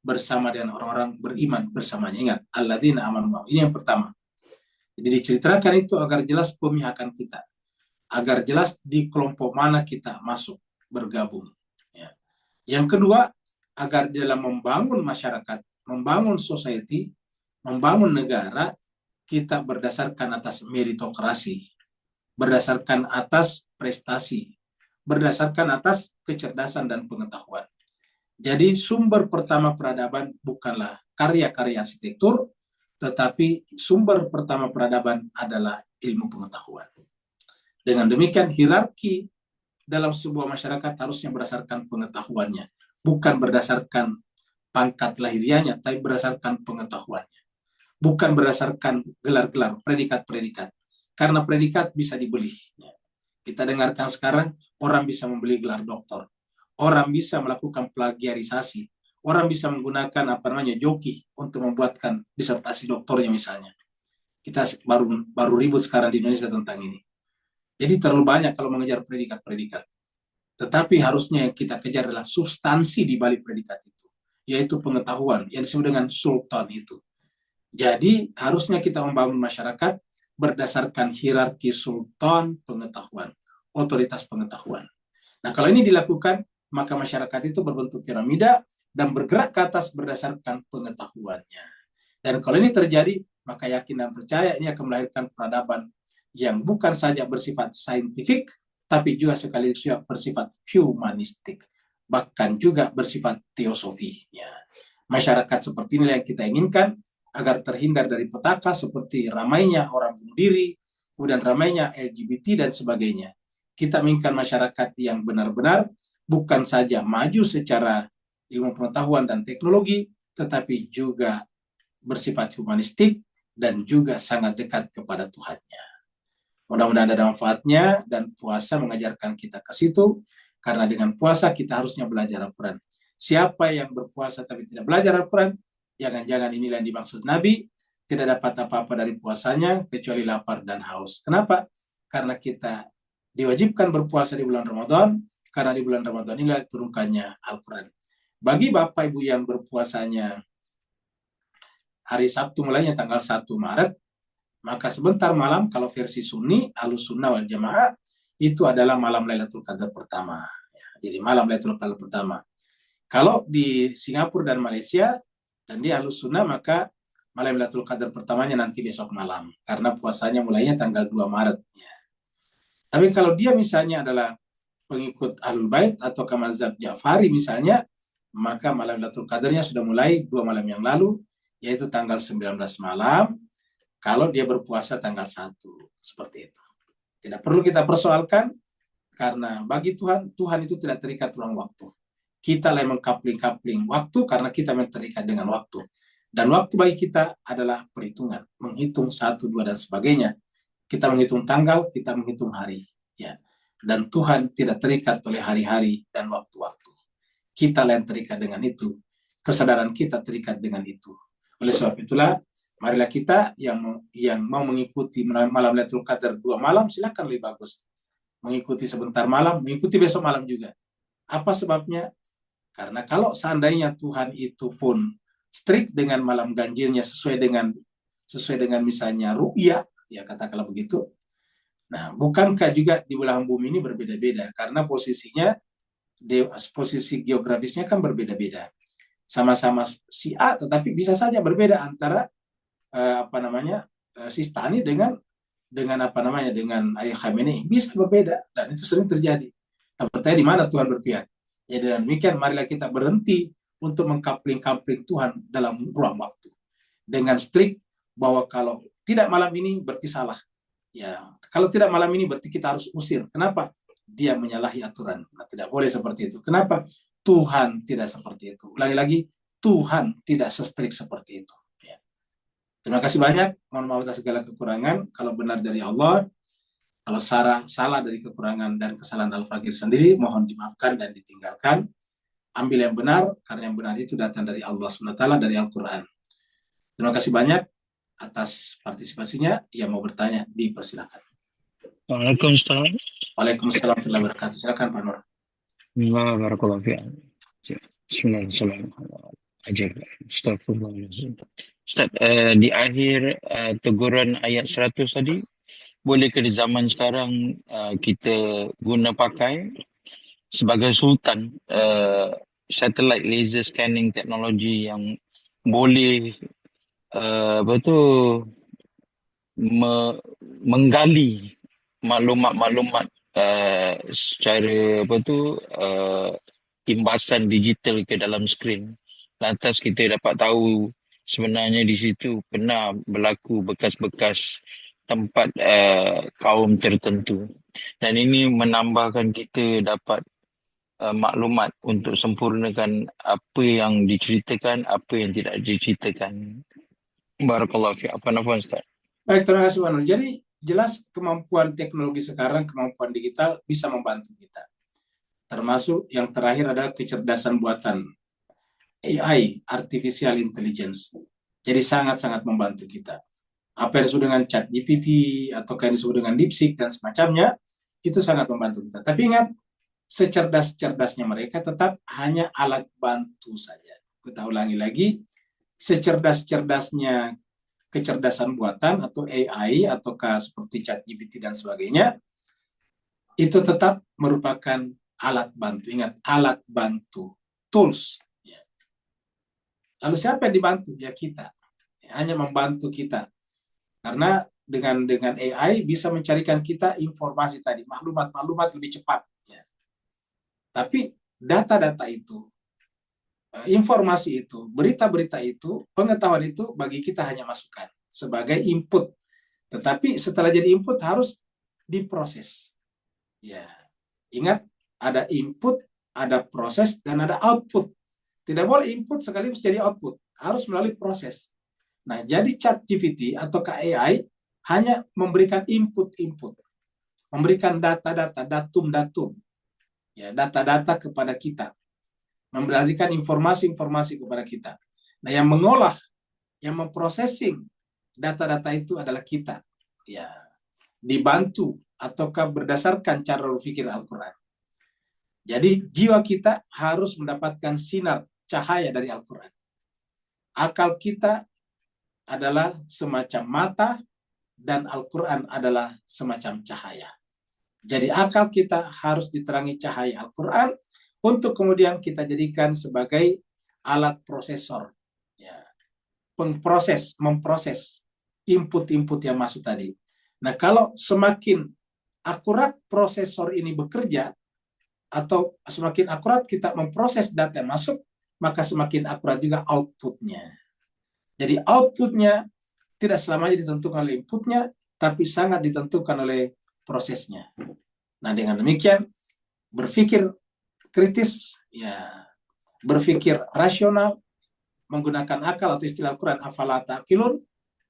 bersama dengan orang-orang beriman bersamanya. Ingat, alladzina amanu ma'ahu. Ini yang pertama. Jadi diceritakan itu agar jelas pemihakan kita. Agar jelas di kelompok mana kita masuk, bergabung. Ya. Yang kedua, agar dalam membangun masyarakat, membangun society, membangun negara, kita berdasarkan atas meritokrasi, berdasarkan atas prestasi, berdasarkan atas kecerdasan dan pengetahuan. Jadi sumber pertama peradaban bukanlah karya-karya arsitektur, tetapi sumber pertama peradaban adalah ilmu pengetahuan. Dengan demikian, hierarki dalam sebuah masyarakat harusnya berdasarkan pengetahuannya, bukan berdasarkan pangkat lahiriahnya, tapi berdasarkan pengetahuannya. Bukan berdasarkan gelar-gelar, predikat-predikat. Karena predikat bisa dibeli. Kita dengarkan sekarang, orang bisa membeli gelar doktor. Orang bisa melakukan plagiarisasi. Orang bisa menggunakan joki untuk membuatkan disertasi doktornya misalnya. Kita baru ribut sekarang di Indonesia tentang ini. Jadi terlalu banyak kalau mengejar predikat-predikat. Tetapi harusnya yang kita kejar adalah substansi di balik predikat itu, yaitu pengetahuan yang disebut dengan sultan itu. Jadi harusnya kita membangun masyarakat berdasarkan hierarki sultan pengetahuan, otoritas pengetahuan. Nah, kalau ini dilakukan, maka masyarakat itu berbentuk piramida dan bergerak ke atas berdasarkan pengetahuannya. Dan kalau ini terjadi, maka yakin dan percaya ini akan melahirkan peradaban yang bukan saja bersifat saintifik, tapi juga sekaligus juga bersifat humanistik, bahkan juga bersifat teosofi. Ya. Masyarakat seperti ini yang kita inginkan, agar terhindar dari petaka seperti ramainya orang bunuh diri, kemudian ramainya LGBT dan sebagainya. Kita menginginkan masyarakat yang benar-benar bukan saja maju secara ilmu pengetahuan dan teknologi, tetapi juga bersifat humanistik dan juga sangat dekat kepada Tuhannya. Mudah-mudahan ada manfaatnya, dan puasa mengajarkan kita ke situ, karena dengan puasa kita harusnya belajar Al-Quran. Siapa yang berpuasa tapi tidak belajar Al-Quran, jangan-jangan inilah yang dimaksud Nabi, tidak dapat apa-apa dari puasanya kecuali lapar dan haus. Kenapa? Karena kita diwajibkan berpuasa di bulan Ramadan, karena di bulan Ramadan inilah turunkannya Al-Quran. Bagi Bapak Ibu yang berpuasanya hari Sabtu mulainya tanggal 1 Maret, maka sebentar malam, kalau versi Sunni, Ahlus Sunnah wal Jamaah, itu adalah malam Lailatul Qadar pertama. Jadi malam Lailatul Qadar pertama. Kalau di Singapura dan Malaysia, dan di Ahlus Sunnah, maka malam Lailatul Qadar pertamanya nanti besok malam. Karena puasanya mulainya tanggal 2 Maret. Tapi kalau dia misalnya adalah pengikut Ahlul Bait atau mazhab Ja'fari misalnya, maka malam Lailatul Qadarnya sudah mulai 2 malam yang lalu, yaitu tanggal 19 malam, kalau dia berpuasa tanggal 1, seperti itu. Tidak perlu kita persoalkan, karena bagi Tuhan, Tuhan itu tidak terikat ruang waktu. Kita yang mengkapling-kapling waktu, karena kita terikat dengan waktu. Dan waktu bagi kita adalah perhitungan, menghitung 1, 2, dan sebagainya. Kita menghitung tanggal, kita menghitung hari. Ya. Dan Tuhan tidak terikat oleh hari-hari dan waktu-waktu. Kita yang terikat dengan itu. Kesadaran kita terikat dengan itu. Oleh sebab itulah, marilah kita yang mau mengikuti malam Lailatul Qadar 2 malam, silakan, lebih bagus. Mengikuti sebentar malam, mengikuti besok malam juga. Apa sebabnya? Karena kalau seandainya Tuhan itu pun strict dengan malam ganjilnya sesuai dengan misalnya ru'ya, ya katakanlah begitu. Nah, bukankah juga di belahan bumi ini berbeda-beda? Karena posisinya, posisi geografisnya kan berbeda-beda. Sama-sama si A, tetapi bisa saja berbeda antara Sistani dengan Ayah Khamenei, bisa berbeda, dan itu sering terjadi. Nah, bertanya di mana Tuhan berpihak. Ya, dengan demikian marilah kita berhenti untuk mengkapling-kapling Tuhan dalam ruang waktu dengan strict bahwa kalau tidak malam ini berarti salah. Ya, kalau tidak malam ini berarti kita harus usir. Kenapa? Dia menyalahi aturan. Nah, tidak boleh seperti itu. Kenapa? Tuhan tidak seperti itu. Ulangi lagi, Tuhan tidak se-strict seperti itu. Terima kasih banyak. Mohon maaf atas segala kekurangan. Kalau benar dari Allah, kalau salah dari kekurangan dan kesalahan Al-Fakir sendiri, mohon dimaafkan dan ditinggalkan. Ambil yang benar, karena yang benar itu datang dari Allah SWT, dari Al-Quran. Terima kasih banyak atas partisipasinya. Yang mau bertanya, dipersilakan. Waalaikumsalam. Waalaikumsalam warahmatullahi wabarakatuh. Silakan Pak Nur. Barakallahu Bismillahirrahmanirrahim. Astagfirullahaladzim. Ustaz, di akhir teguran ayat 100 tadi, bolehkah di zaman sekarang kita guna pakai sebagai sultan satellite laser scanning teknologi yang boleh menggali maklumat-maklumat secara imbasan digital ke dalam skrin. Lantas kita dapat tahu sebenarnya di situ pernah berlaku bekas-bekas tempat kaum tertentu. Dan ini menambahkan kita dapat maklumat untuk sempurnakan apa yang diceritakan, apa yang tidak diceritakan. Barakallahu fiik. Apa nafas, Ustaz? Baik, terima kasih Pak Nur. Jadi jelas kemampuan teknologi sekarang, kemampuan digital bisa membantu kita. Termasuk yang terakhir adalah kecerdasan buatan AI, Artificial Intelligence. Jadi sangat-sangat membantu kita. Apa yang disebut dengan ChatGPT atau yang disebut dengan DeepSeek dan semacamnya, itu sangat membantu kita. Tapi ingat, secerdas-cerdasnya mereka tetap hanya alat bantu saja. Kita ulangi lagi, secerdas-cerdasnya kecerdasan buatan atau AI ataukah seperti ChatGPT dan sebagainya, itu tetap merupakan alat bantu. Ingat, alat bantu, tools. Ya. Lalu siapa yang dibantu? Ya kita. Hanya membantu kita. Karena dengan AI bisa mencarikan kita informasi tadi, maklumat lebih cepat. Ya. Tapi data-data itu, informasi itu, berita-berita itu, pengetahuan itu bagi kita hanya masukan sebagai input. Tetapi setelah jadi input harus diproses. Ya, ingat ada input, ada proses, dan ada output. Tidak boleh input sekaligus jadi output, harus melalui proses. Nah, jadi ChatGPT atau AI hanya memberikan input-input, memberikan data-data, datum-datum, ya, data-data kepada kita, memberikan informasi-informasi kepada kita. Nah, yang mengolah, yang memprosesing data-data itu adalah kita, ya, dibantu ataukah berdasarkan cara berpikir Al-Quran. Jadi jiwa kita harus mendapatkan sinar cahaya dari Al-Quran. Akal kita adalah semacam mata dan Al-Quran adalah semacam cahaya. Jadi akal kita harus diterangi cahaya Al-Quran untuk kemudian kita jadikan sebagai alat prosesor, ya, memproses input-input yang masuk tadi. Nah, kalau semakin akurat prosesor ini bekerja, atau semakin akurat kita memproses data yang masuk, maka semakin akurat juga outputnya. Jadi outputnya tidak selamanya ditentukan oleh inputnya, tapi sangat ditentukan oleh prosesnya. Nah, dengan demikian, berpikir kritis, ya, berpikir rasional, menggunakan akal atau istilah Al-Quran, afala ta'qilun,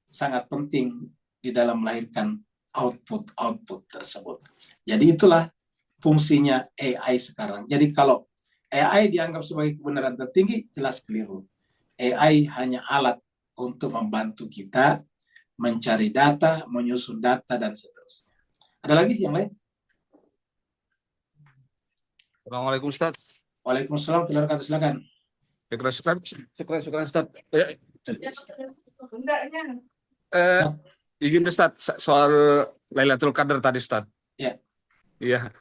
sangat penting di dalam melahirkan output tersebut. Jadi itulah fungsinya AI sekarang. Jadi kalau AI dianggap sebagai kebenaran tertinggi, jelas keliru. AI hanya alat untuk membantu kita mencari data, menyusun data, dan seterusnya. Ada lagi yang lain? Assalamualaikum Ustaz. Waalaikumsalam, silakan. Syukur Ustaz. Izin Ustaz, soal Lailatul Qadar tadi Ustaz. Ya. Iya.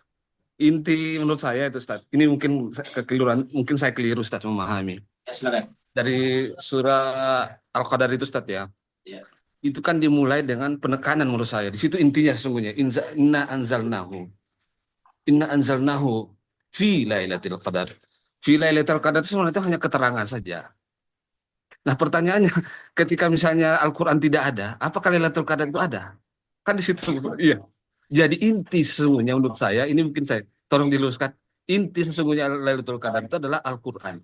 Inti menurut saya itu Ustaz. Ini mungkin kekeliruan, mungkin saya keliru Ustaz memahami. Ya, silakan. Dari surah Al-Qadar itu Ustaz ya. Ya. Itu kan dimulai dengan penekanan menurut saya. Di situ intinya sesungguhnya inna anzalnahu fi lailatul qadar. Fi lailatul qadar itu sebenarnya hanya keterangan saja. Nah, pertanyaannya ketika misalnya Al-Qur'an tidak ada, apakah lailatul qadar itu ada? Kan di situ. Iya. Jadi inti sesungguhnya menurut saya, ini mungkin saya tolong diluruskan. Inti sesungguhnya Lailatul Qadar itu adalah Al-Qur'an.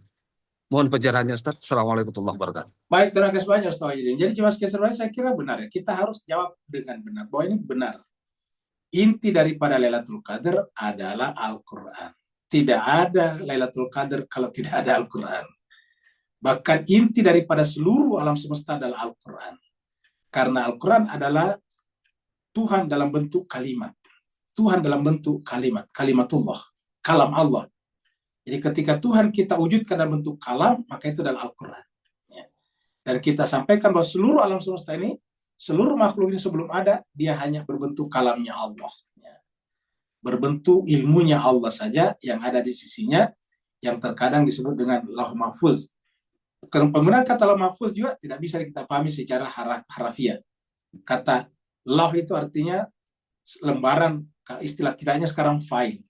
Mohon pencerahannya Ustaz. Assalamualaikum warahmatullahi wabarakatuh. Baik, terima kasih banyak Ustaz Wahidin. Jadi cuma sebenarnya saya kira benar ya. Kita harus jawab dengan benar bahwa ini benar. Inti daripada Lailatul Qadar adalah Al-Qur'an. Tidak ada Lailatul Qadar kalau tidak ada Al-Qur'an. Bahkan inti daripada seluruh alam semesta adalah Al-Qur'an. Karena Al-Qur'an adalah Tuhan dalam bentuk kalimat. Tuhan dalam bentuk kalimat. Kalimatullah. Kalam Allah. Jadi ketika Tuhan kita wujudkan dalam bentuk kalam, maka itu adalah Al-Quran. Ya. Dan kita sampaikan bahwa seluruh alam semesta ini, seluruh makhluk ini sebelum ada, dia hanya berbentuk kalamnya Allah. Ya. Berbentuk ilmunya Allah saja yang ada di sisinya, yang terkadang disebut dengan Lauh Mahfuz. Penggunaan kata Lauh Mahfuz juga tidak bisa kita pahami secara harafiah. Kata Lauh itu artinya lembaran, istilah kitanya sekarang file.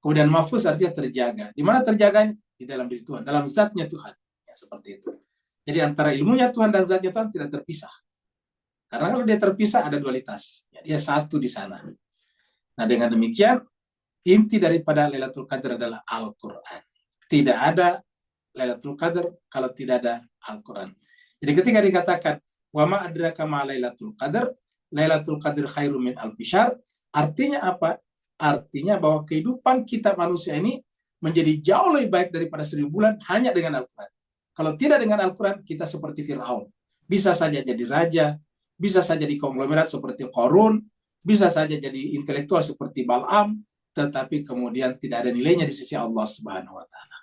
Kemudian mahfuz artinya terjaga. Di mana terjaganya? Di dalam diri Tuhan, dalam zatnya Tuhan. Ya, seperti itu. Jadi antara ilmunya Tuhan dan zatnya Tuhan tidak terpisah. Karena kalau dia terpisah ada dualitas. Ya, dia satu di sana. Nah, dengan demikian inti daripada Lailatul Qadar adalah Al-Quran. Tidak ada Lailatul Qadar kalau tidak ada Al-Quran. Jadi ketika dikatakan wa ma adraka ma Lailatul Qadar, Lailatul Qadar khairum min alfi syahr, artinya apa? Artinya bahwa kehidupan kita manusia ini menjadi jauh lebih baik daripada 1000 bulan hanya dengan Al-Quran. Kalau tidak dengan Al-Quran, kita seperti Fir'aun. Bisa saja jadi raja, bisa saja di konglomerat seperti Qarun, bisa saja jadi intelektual seperti Bal'am, tetapi kemudian tidak ada nilainya di sisi Allah Subhanahu wa Ta'ala.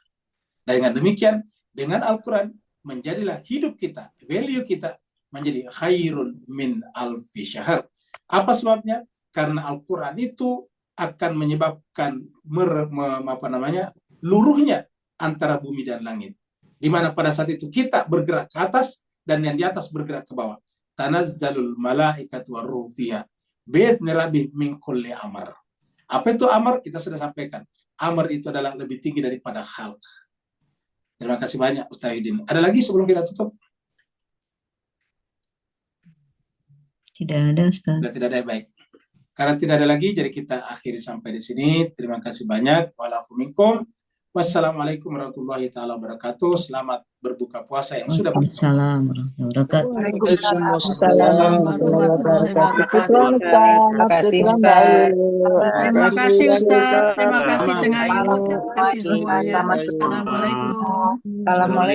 Dan dengan demikian, dengan Al-Quran menjadilah hidup kita, value kita menjadi khairun min alfi syahr. Apa sebabnya? Karena Al-Quran itu akan menyebabkan luruhnya antara bumi dan langit. Di mana pada saat itu kita bergerak ke atas dan yang di atas bergerak ke bawah. Tanazzalul malaikatu warruhu fiha bi'izni rabbihim min kulli amr. Apa itu amr? Kita sudah sampaikan. Amr itu adalah lebih tinggi daripada khalq. Terima kasih banyak Ustaz Hidin. Ada lagi sebelum kita tutup? Tidak ada, Ustaz. Sudah tidak ada, baik. Karena tidak ada lagi, jadi kita akhiri sampai di sini. Terima kasih banyak. Wa'alaikumsalam. Wassalamualaikum warahmatullahi taala wabarakatuh. Selamat berbuka puasa yang sudah berbuka. Waalaikumsalam warahmatullahi wabarakatuh. Terima kasih Ustaz. Terima kasih Ustaz. Terima kasih Cengayu. Terima kasih semuanya. Assalamualaikum. Assalamualaikum.